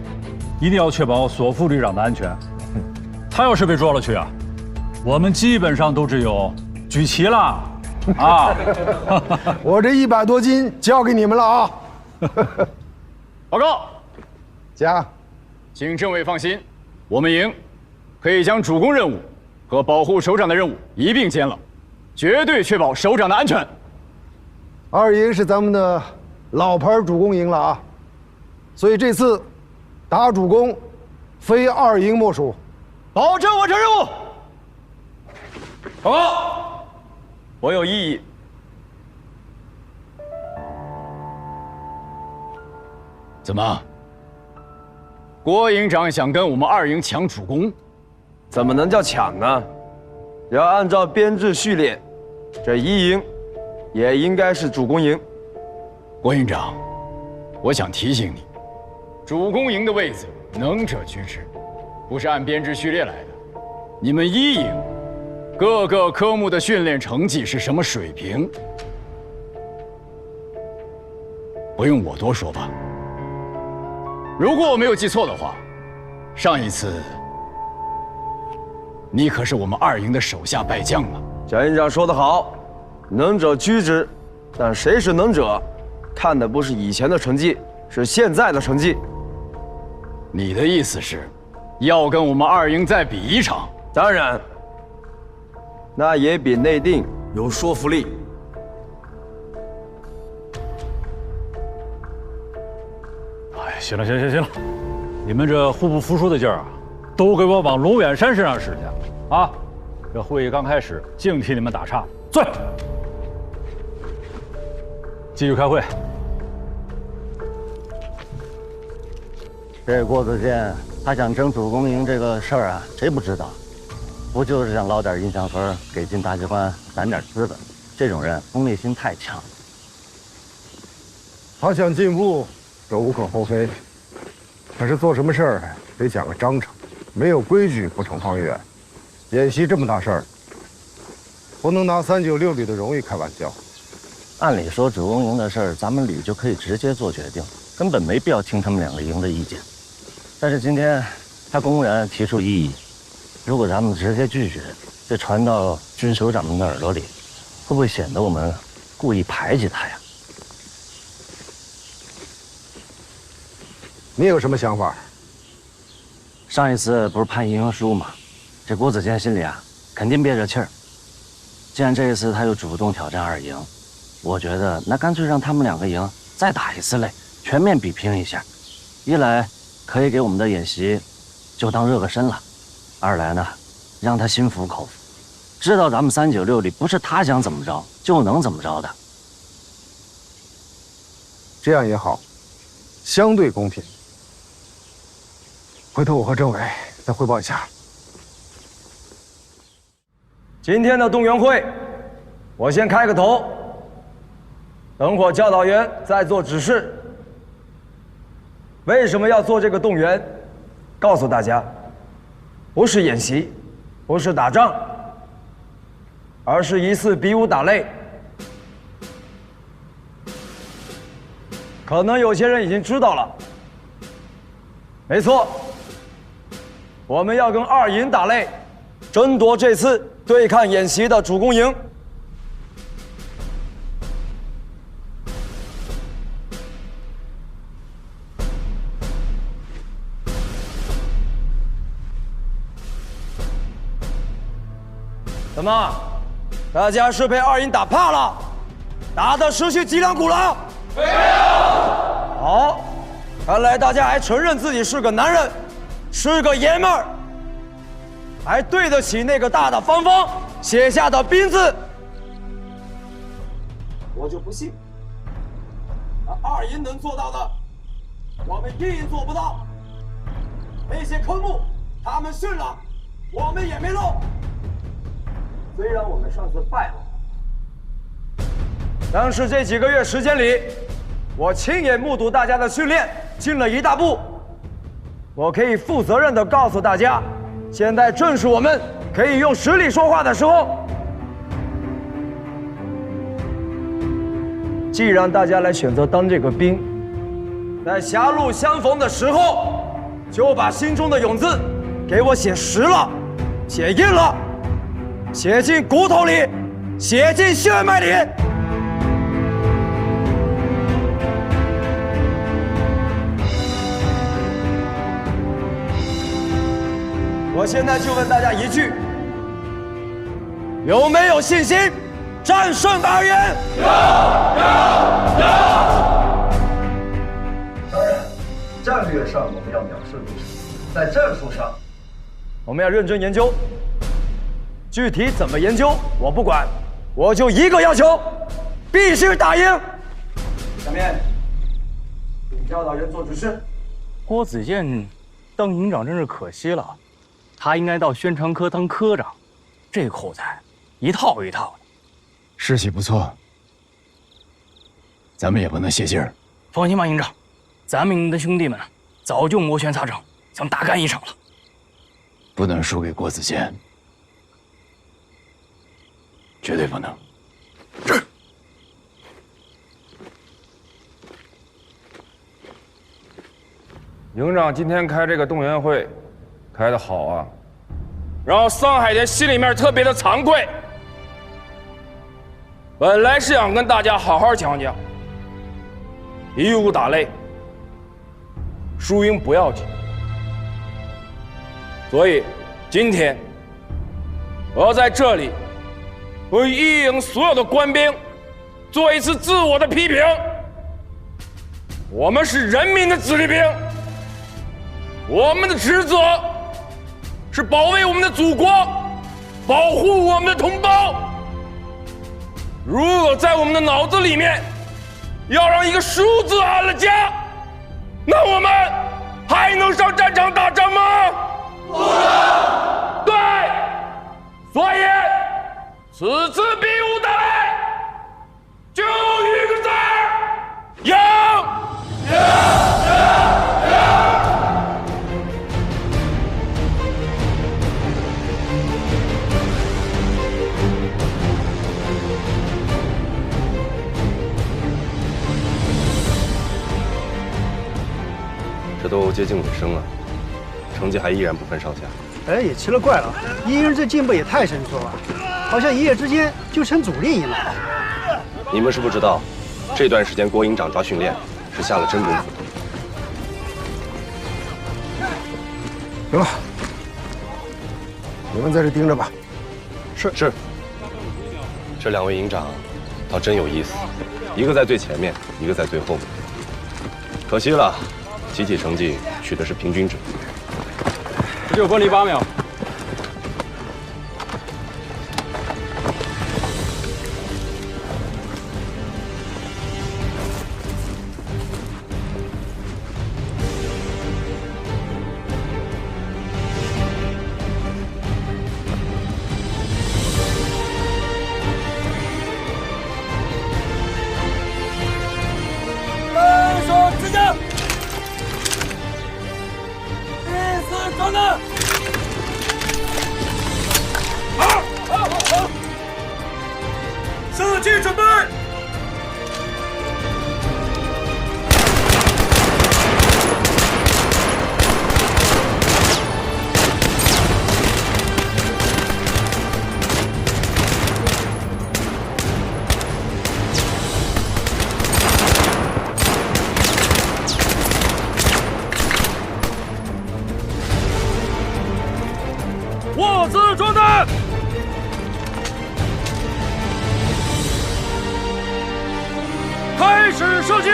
一定要确保索副旅长的安全。他要是被捉了去我们基本上都只有举旗了啊！我这100多斤交给你们了啊！报告，讲，请政委放心，我们营可以将主攻任务和保护首长的任务一并兼了，绝对确保首长的安全。2营是咱们的老牌主攻营了啊，所以这次打主攻，非2营莫属。保证完成任务。报告，我有异议。怎么？郭营长想跟我们2营抢主攻？怎么能叫抢呢？要按照编制序列，这1营也应该是主攻营。郭营长，我想提醒你，主攻营的位子能者居之，不是按编制序列来的。你们1营各个科目的训练成绩是什么水平？不用我多说吧。如果我没有记错的话，上一次你可是我们2营的手下败将啊！蒋营长说得好，能者居之，但谁是能者，看的不是以前的成绩，是现在的成绩。你的意思是，要跟我们2营再比一场？当然，那也比内定有说服力。哎，行了，你们这互不服输的劲儿都给我往卢远山身上使去啊！这会议刚开始，净替你们打岔，坐下，继续开会。这郭子健他想争主攻营这个事儿谁不知道？不就是想捞点印象分，给进大机关攒点资本？这种人功利心太强。他想进步，这无可厚非。可是做什么事儿得讲个章程，没有规矩不成方圆。演习这么大事儿，不能拿396旅的荣誉开玩笑。按理说主攻营的事儿，咱们旅就可以直接做决定，根本没必要听他们2个营的意见。但是今天他公然提出异议，如果咱们直接拒绝，这传到军首长们的耳朵里，会不会显得我们故意排挤他呀？你有什么想法？上一次不是判营营书吗？这郭子健心里肯定憋着气儿。既然这一次他又主动挑战2营，我觉得那干脆让他们2个营再打一次擂，全面比拼一下。一来可以给我们的演习就当热个身了，二来呢，让他心服口服，知道咱们396里不是他想怎么着就能怎么着的。这样也好，相对公平。回头我和政委再汇报一下。今天的动员会，我先开个头，等会儿教导员再做指示。为什么要做这个动员？告诉大家，不是演习，不是打仗，而是一次比武打擂。可能有些人已经知道了，没错，我们要跟2营打擂，争夺这次对抗演习的主攻营。怎么，大家是被二营打怕了，打得失去脊梁骨了？没有。好，看来大家还承认自己是个男人，是个爷们儿，还对得起那个大大方方写下的兵字。我就不信，那二营能做到的，我们一营做不到。那些科目他们训了，我们也没漏。虽然我们上次败了，但是这几个月时间里，我亲眼目睹大家的训练进了一大步。我可以负责任地告诉大家，现在正是我们可以用实力说话的时候。既然大家来选择当这个兵，在狭路相逢的时候，就把心中的勇字给我写实了，写硬了，写进骨头里，写进血脉里。我现在就问大家一句：有没有信心战胜二营？有。当然，战略上我们要藐视对手，在战术上，我们要认真研究。具体怎么研究我不管，我就一个要求，必须打赢。下面，请教导员做指示。郭子健当营长真是可惜了，他应该到宣传科当科长，这口才一套一套的。士气不错，咱们也不能泄劲儿。放心吧，营长，咱们营的兄弟们早就摩拳擦掌，想大干一场了。不能输给郭子健，绝对不能。营长今天开这个动员会，开得好啊！然后桑海田心里面特别的惭愧。本来是想跟大家好好讲讲，以武打擂，输赢不要紧。所以今天我要在这里为一营所有的官兵做一次自我的批评。我们是人民的子弟兵，我们的职责是保卫我们的祖国，保护我们的同胞。如果在我们的脑子里面要让一个输字安了家，那我们还能上战场打仗吗？不能。对，所以此次比武打擂就一个字儿：赢！这都接近尾声了，成绩还依然不分上下。哎，也奇了怪了，一营这进步也太神速了，好像一夜之间就成主力营了。你们是不知道，这段时间郭营长抓训练是下了真功夫。行了，你们在这盯着吧。是。这两位营长倒真有意思，一个在最前面，一个在最后面。可惜了。集体成绩取的是平均值，只有分离8秒。分手之间。转的射击准备。握子状态。开始射击。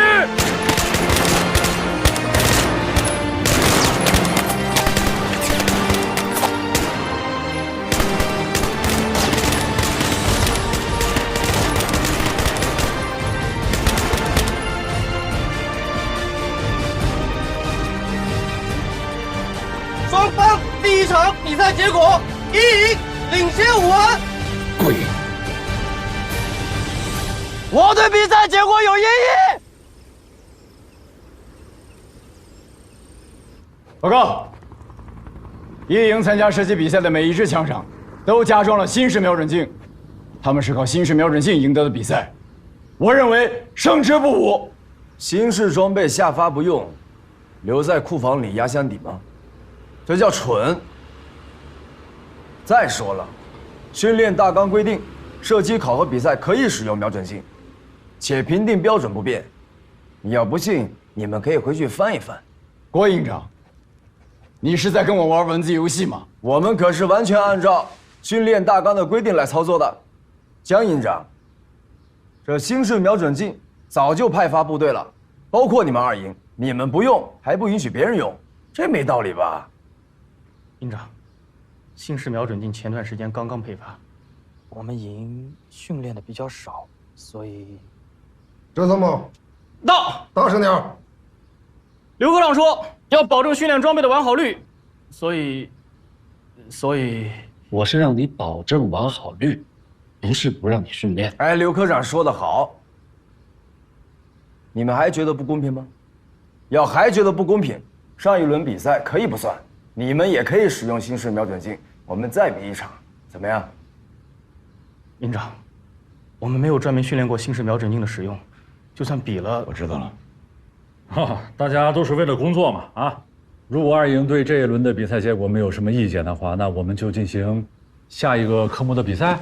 双方第一场比赛结果，1赢，领先5分。鬼！我对比赛结果有异议。报告，一营参加射击比赛的每一支枪上都加装了新式瞄准镜，他们是靠新式瞄准镜赢得的比赛。我认为胜之不武。新式装备下发不用，留在库房里压箱底吗？这叫蠢。再说了，训练大纲规定，射击考核比赛可以使用瞄准镜，且评定标准不变。你要不信，你们可以回去翻一翻。郭营长，你是在跟我玩文字游戏吗？我们可是完全按照训练大纲的规定来操作的。江营长，这新式瞄准镜早就派发部队了，包括你们2营，你们不用，还不允许别人用，这没道理吧？营长，新式瞄准镜前段时间刚刚配发，我们营训练的比较少，所以。郑参谋，到，大声点。刘科长说要保证训练装备的完好率，所以，我是让你保证完好率，不是不让你训练。哎，刘科长说得好。你们还觉得不公平吗？要还觉得不公平，上一轮比赛可以不算，你们也可以使用新式瞄准镜，我们再比一场，怎么样？营长，我们没有专门训练过新式瞄准镜的使用，就算比了，我知道了。大家都是为了工作嘛啊！如果2营对这一轮的比赛结果没有什么意见的话，那我们就进行下一个科目的比赛。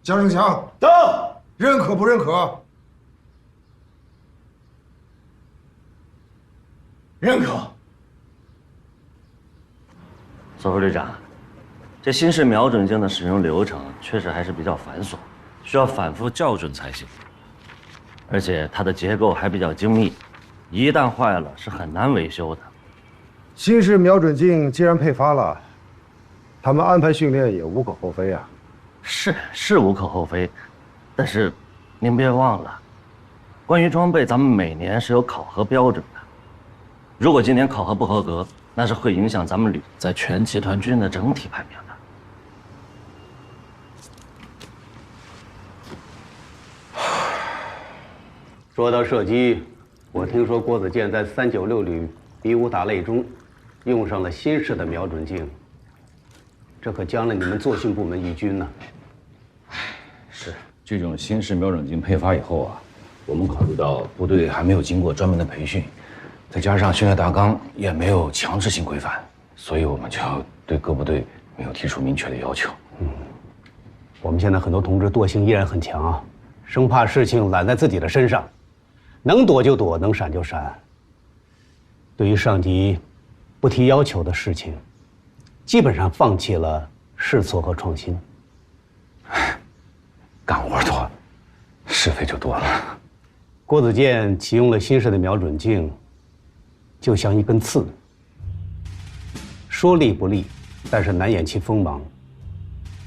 江胜强，到，认可不认可？认可。左副队长，这新式瞄准镜的使用流程确实还是比较繁琐，需要反复校准才行。而且它的结构还比较精密，一旦坏了是很难维修的。新式瞄准镜既然配发了，他们安排训练也无可厚非啊。是无可厚非，但是您别忘了，关于装备咱们每年是有考核标准的。如果今年考核不合格，那是会影响咱们旅在全集团军的整体排名的。说到射击，我听说郭子健在396旅比武打擂中用上了新式的瞄准镜，这可将了你们作训部门一军呢。是，这种新式瞄准镜配发以后啊，我们考虑到部队还没有经过专门的培训，再加上训练大纲也没有强制性规范，所以我们就对各部队没有提出明确的要求。我们现在很多同志惰性依然很强啊，生怕事情揽在自己的身上，能躲就躲，能闪就闪。对于上级不提要求的事情，基本上放弃了试错和创新。干活多，是非就多了。郭子健启用了新式的瞄准镜，就像一根刺，说利不利，但是难掩其锋芒，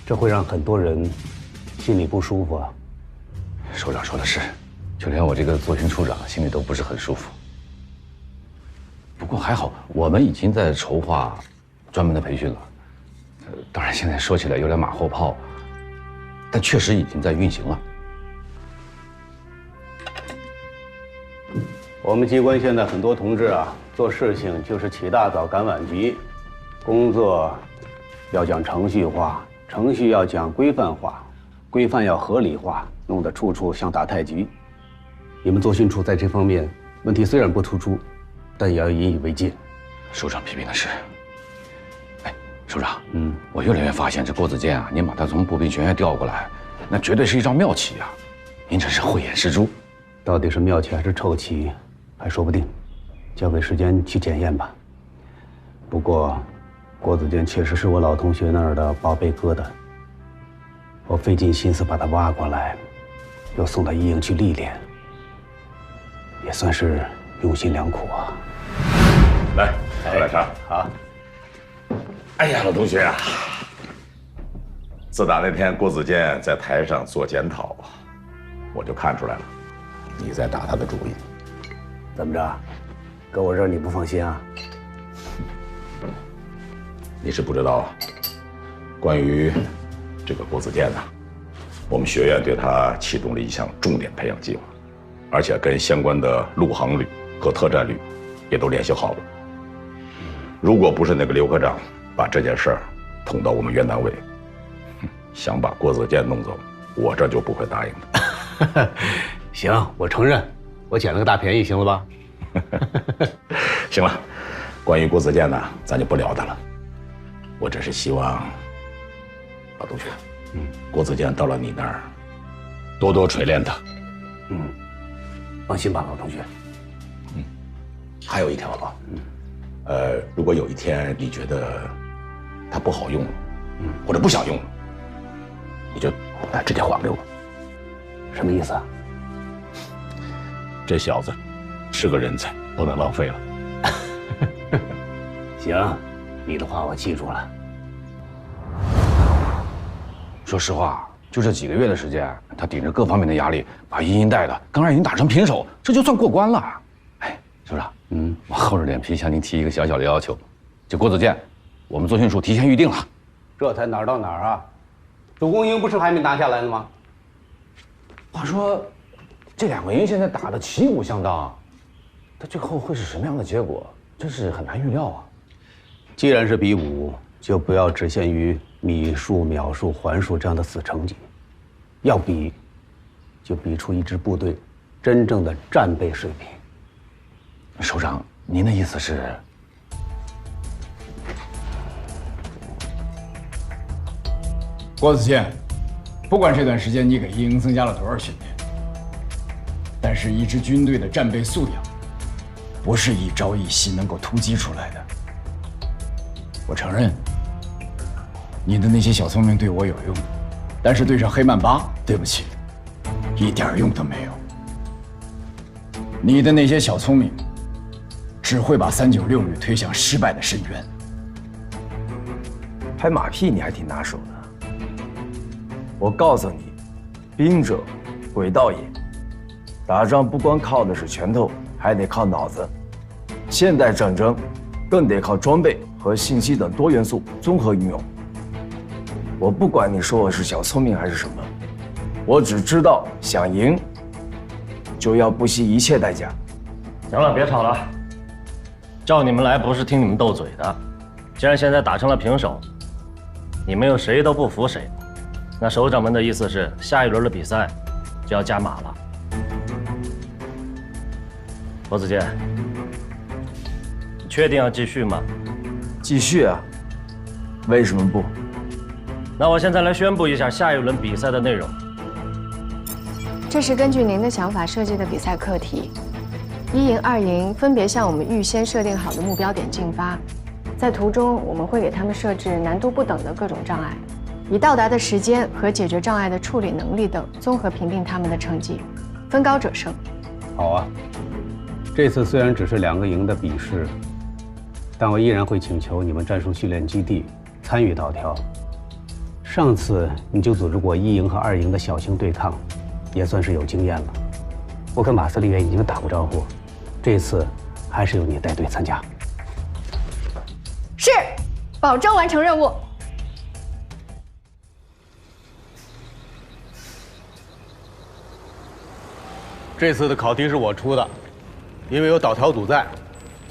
这会让很多人心里不舒服啊。首长说的是，就连我这个作训处长心里都不是很舒服。不过还好，我们已经在筹划专门的培训了。当然现在说起来有点马后炮，但确实已经在运行了。我们机关现在很多同志啊，做事情就是起大早赶晚集，工作要讲程序化，程序要讲规范化，规范要合理化，弄得处处像打太极。你们作训处在这方面问题虽然不突出，但也要引以为戒。首长批评的是。哎，首长，我越来越发现这郭子健啊，您把他从步兵学院调过来，那绝对是一张妙棋啊！您这是慧眼识珠，到底是妙棋还是臭棋，还说不定，交给时间去检验吧。不过，郭子健确实是我老同学那儿的宝贝疙瘩，费尽心思把他挖过来，又送到一营去历练，也算是用心良苦啊。来，喝点茶。好。哎呀，老同学啊，自打那天郭子健在台上做检讨，我就看出来了，你在打他的主意。怎么着？搁我这儿你不放心啊？你是不知道，关于这个郭子健呢，我们学院对他启动了一项重点培养计划，而且跟相关的陆航旅和特战旅也都联系好了。如果不是那个刘科长把这件事儿捅到我们院党委，想把郭子健弄走，我这就不会答应的。行，我承认，我捡了个大便宜，行了吧？行了，关于郭子健呢，咱就不聊他了。我只是希望，老同学，郭子健到了你那儿，多多锤炼他。放心吧，老同学。还有一条啊，如果有一天你觉得他不好用了，或者不想用了，你就直接还给我。什么意思啊？这小子是个人才，不能浪费了。行，你的话我记住了。说实话，就这几个月的时间，他顶着各方面的压力，把一营带的跟二营打成平手，这就算过关了。哎，首长，我厚着脸皮向您提一个小小的要求，就郭子健，我们作训处提前预定了。这才哪儿到哪儿啊？主攻营不是还没拿下来呢吗？话说，这两个营现在打得旗鼓相当，他最后会是什么样的结果，真是很难预料啊。既然是比武，就不要只限于米数、秒数、环数这样的死成绩，要比，就比出一支部队真正的战备水平。首长，您的意思是？郭子健，不管这段时间你给一营增加了多少训练，但是一支军队的战备素养，不是一朝一夕能够突击出来的。我承认，你的那些小聪明对我有用，但是对上黑曼巴，对不起，一点用都没有。你的那些小聪明，只会把396旅推向失败的深渊。拍马屁你还挺拿手的。我告诉你，兵者，诡道也。打仗不光靠的是拳头，还得靠脑子。现代战争，更得靠装备和信息等多元素综合运用。我不管你说我是小聪明还是什么，我只知道想赢，就要不惜一切代价。行了，别吵了。叫你们来不是听你们斗嘴的。既然现在打成了平手，你们又谁都不服谁，那首长们的意思是下一轮的比赛就要加码了。郭子健，你确定要继续吗？继续啊，为什么不？那我现在来宣布一下下一轮比赛的内容。这是根据您的想法设计的比赛课题。1营、2营分别向我们预先设定好的目标点进发，在途中我们会给他们设置难度不等的各种障碍，以到达的时间和解决障碍的处理能力等综合评定他们的成绩，分高者胜。好啊，这次虽然只是2个营的比试，但我依然会请求你们战术训练基地参与导调。上次你就组织过1营和2营的小型对抗，也算是有经验了。我跟马司令员已经打过招呼，这次还是由你带队参加。是，保证完成任务。这次的考题是我出的，因为有导调组在，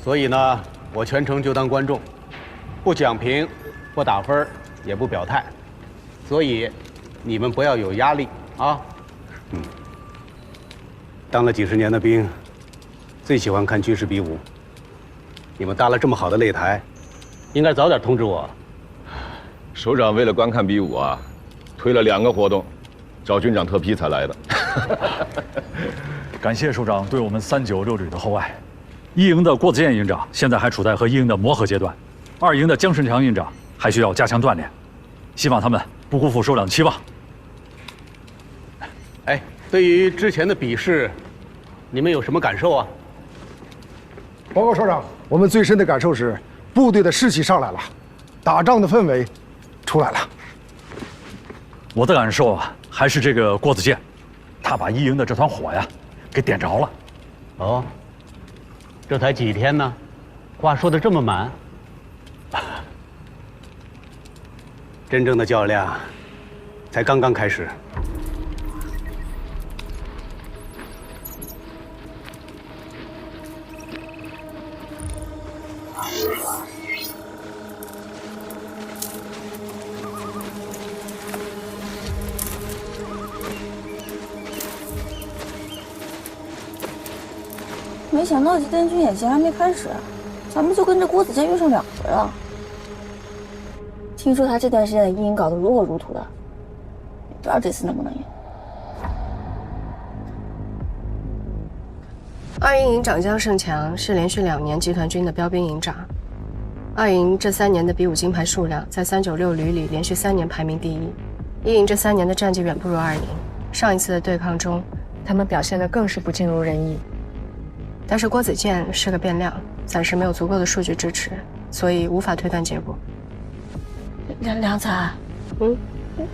所以呢，我全程就当观众，不讲评，不打分，也不表态，所以你们不要有压力啊。当了几十年的兵，最喜欢看军事比武。你们搭了这么好的擂台，应该早点通知我。首长为了观看比武啊，推了2个活动，找军长特批才来的。感谢首长对我们396旅的厚爱。1营的郭子健营长现在还处在和1营的磨合阶段，2营的姜顺强营长还需要加强锻炼，希望他们不辜负首长的期望。哎，对于之前的比试，你们有什么感受啊？报告少长，我们最深的感受是，部队的士气上来了，打仗的氛围出来了。我的感受啊，还是这个郭子健，他把一营的这团火呀，给点着了。哦，这才几天呢，话说的这么满。真正的较量才刚刚开始。没想到这天军演习还没开始，咱们就跟这郭子健遇上2回了。听说他这段时间的一营搞得如火如荼的，不知道这次能不能赢。2营营长江胜强是连续2年集团军的标兵营长。2营这3年的比武金牌数量在396旅里连续3年排名第1。1营这3年的战绩远不如2营。上一次的对抗中，他们表现得更是不尽如人意。但是郭子健是个变量，暂时没有足够的数据支持，所以无法推断结果。梁才，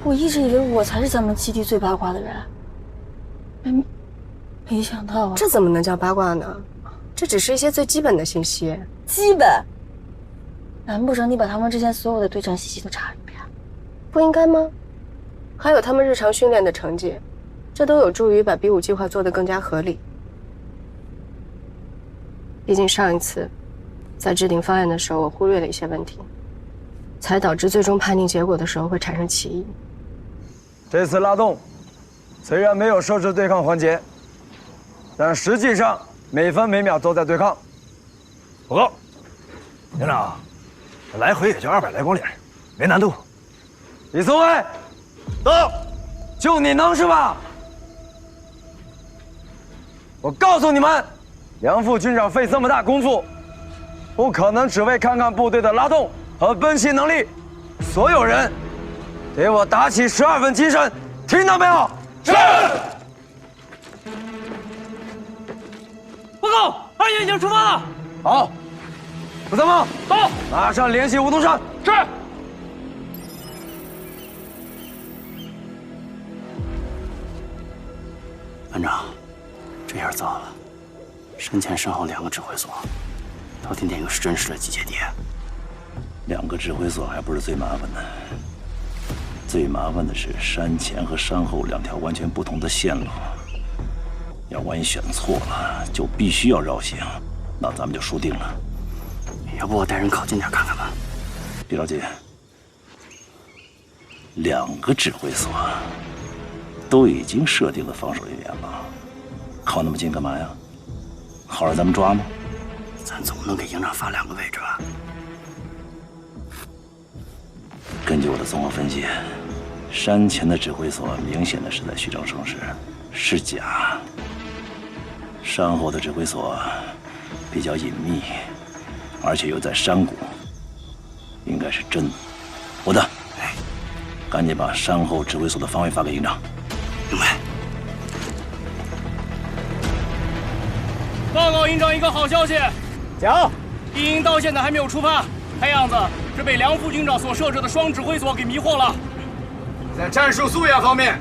我一直以为我才是咱们基地最八卦的人，没想到啊！这怎么能叫八卦呢？这只是一些最基本的信息。基本？难不成你把他们之前所有的对战信息都查了一遍？不应该吗？还有他们日常训练的成绩，这都有助于把比武计划做得更加合理。毕竟上一次在制定方案的时候，我忽略了一些问题，才导致最终判定结果的时候会产生歧义。这次拉动虽然没有设置对抗环节，但实际上每分每秒都在对抗。报告，营长，来回也就200来公里，没难度。李松蔚，到，就你能是吧？我告诉你们。梁副军长费这么大功夫，不可能只为看看部队的拉动和奔袭能力。所有人，给我打起12分精神，听到没有？是。报告，2营已经出发了。好，胡三茂，到，马上联系吴东胜。是。班长，这下糟了。身前身后2个指挥所，到底哪个是真实的集结地？2个指挥所还不是最麻烦的，最麻烦的是山前和山后2条完全不同的线路。要万一选错了，就必须要绕行，那咱们就输定了。要不我带人靠近点看看吧？别着急，2个指挥所都已经设定了防守人员了，靠那么近干嘛呀？好让咱们抓吗？咱总不能给营长发2个位置吧？根据我的综合分析，山前的指挥所明显的是在虚张声势，是假；山后的指挥所比较隐秘，而且又在山谷，应该是真的。我的，赶紧把山后指挥所的方位发给营长。明白。报告营长一个好消息，讲1营到现在还没有出发，看样子是被梁副军长所设置的双指挥所给迷惑了。在战术素养方面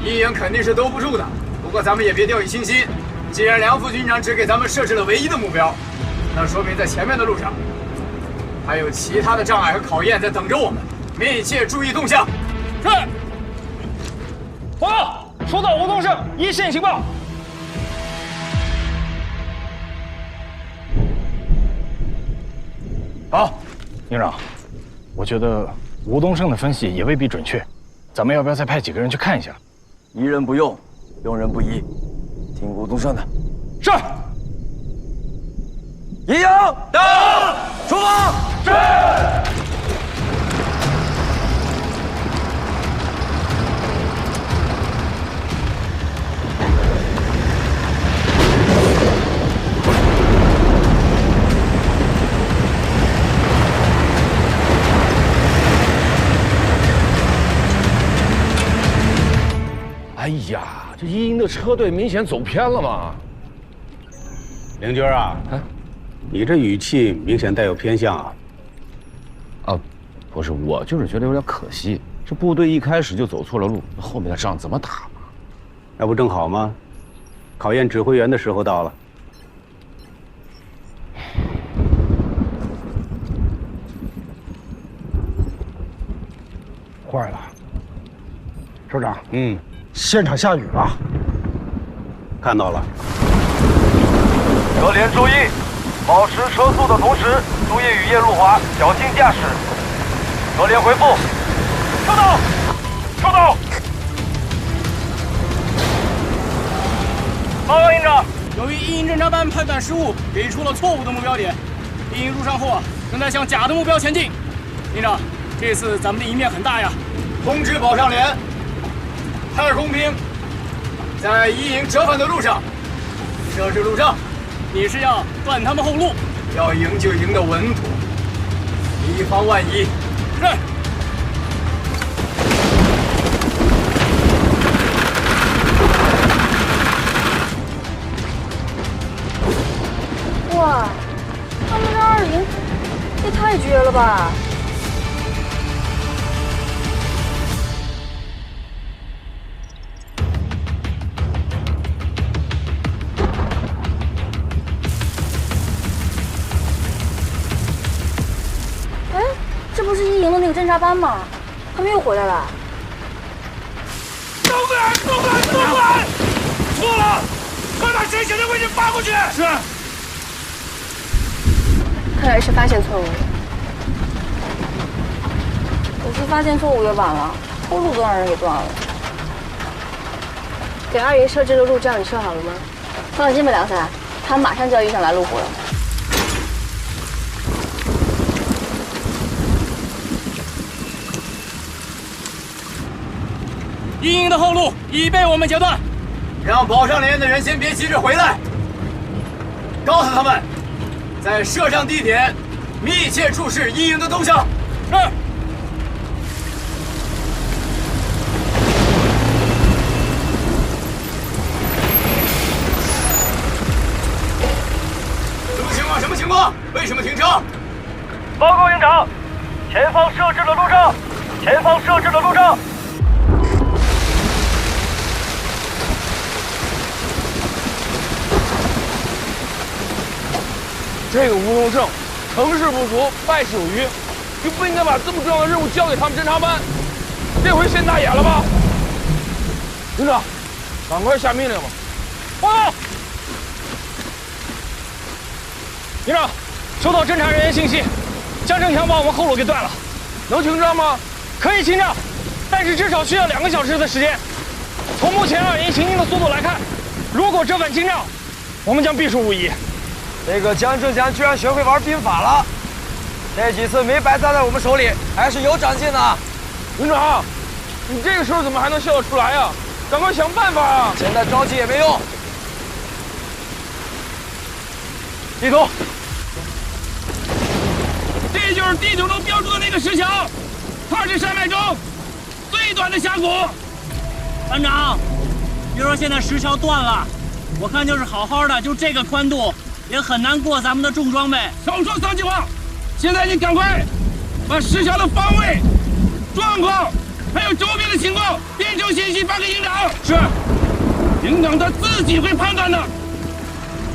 ，1营肯定是兜不住的。不过咱们也别掉以轻心，既然梁副军长只给咱们设置了唯一的目标，那说明在前面的路上还有其他的障碍和考验在等着我们，密切注意动向。是。报告，收到吴东胜一线情报。好，营长，我觉得吴东胜的分析也未必准确，咱们要不要再派几个人去看一下？1人不用，用人不疑，听吴东胜的。是。1营到，出发。是。哎呀，这一营的车队明显走偏了嘛。凌军啊，你这语气明显带有偏向啊。啊，不是，我就是觉得有点可惜，这部队一开始就走错了路，后面的仗怎么打嘛？那不正好吗？考验指挥员的时候到了。坏了，首长，现场下雨了。看到了。各连注意，保持车速的同时，注意雨夜路滑，小心驾驶。各连回复。收到，收到。报告营长，由于一营侦察班判断失误，给出了错误的目标点。一营入上后正在向假的目标前进。营长，这次咱们的赢面很大呀！通知保上连，太空兵在一营折返的路上，设置路障。你是要断他们后路？要赢就赢得稳妥，以防万一。是。哇，他们这二营也太绝了吧！哎，这不是一营的那个侦察班吗？他们又回来了。动管，动管，动管！错了，快把谁写的位置发过去。是。看来是发现错误了。可惜发现错误也晚了，后路都让人给断了。给二营设置的路障，你设好了吗？放心吧，梁三，他们马上就要遇上来路虎了。一营的后路已被我们截断，让保上连的人先别急着回来，告诉他们，在设上地点密切注视一营的动向。是。什么情况？什么情况？为什么停车？报告营长，前方设置了路障，前方设置了路障。这个吴荣胜，成事不足，败事有余，就不应该把这么重要的任务交给他们侦察班。这回先大眼了吧？营长，赶快下命令吧！报告。营长，收到侦察人员信息，江正强把我们后路给断了。能清障吗？可以清障，但是至少需要2个小时的时间。从目前二营行进的速度来看，如果折返清障，我们将必输无疑。这个江正强居然学会玩兵法了，这几次没白栽在我们手里，还是有长进的。营长，你这个时候怎么还能笑得出来呀？赶快想办法啊！现在着急也没用。地图，这就是地图中标注的那个石桥，它是山脉中最短的峡谷。班长，别说现在石桥断了，我看就是好好的，就这个宽度。也很难过咱们的重装备。少说3句话，现在你赶快把石桥的方位、状况，还有周边的情况编成信息发给营长。是，营长他自己会判断的。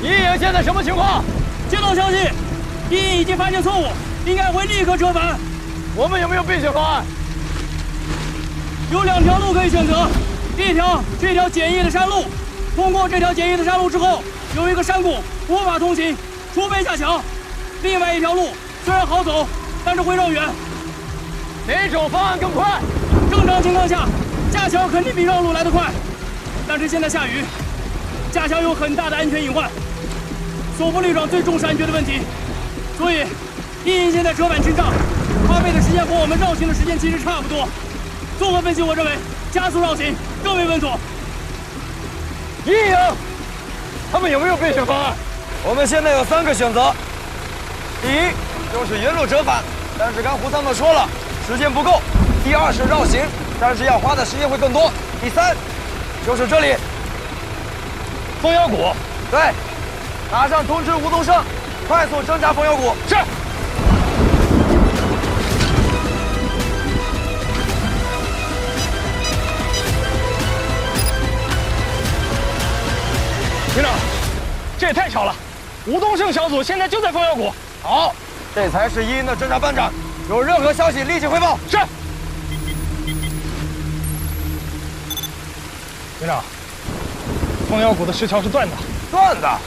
一营现在什么情况？接到消息，一营已经发现错误，应该会立刻折返。我们有没有备选方案？有2条路可以选择，第一条是一条简易的山路，通过这条简易的山路之后，有一个山谷。无法通行，除非下桥。另外一条路虽然好走，但是会绕远。哪种方案更快？正常情况下，架桥肯定比绕路来得快。但是现在下雨，架桥有很大的安全隐患，索福旅长最重视安全的问题。所以，一营现在折返清障，花费的时间和我们绕行的时间其实差不多。综合分析，我认为加速绕行更为稳妥。一营，他们有没有备选方案？我们现在有3个选择，第一就是原路折返，但是刚胡参谋说了，时间不够；第2是绕行，但是要花的时间会更多；第3就是这里蜂妖谷。对，马上通知吴东升，快速侦查蜂妖谷。是。营长，这也太巧了，吴东胜小组现在就在蜂妖谷。好，这才是一营的侦察班长，有任何消息立即汇报。是。营长，蜂妖谷的石桥是断的。断的。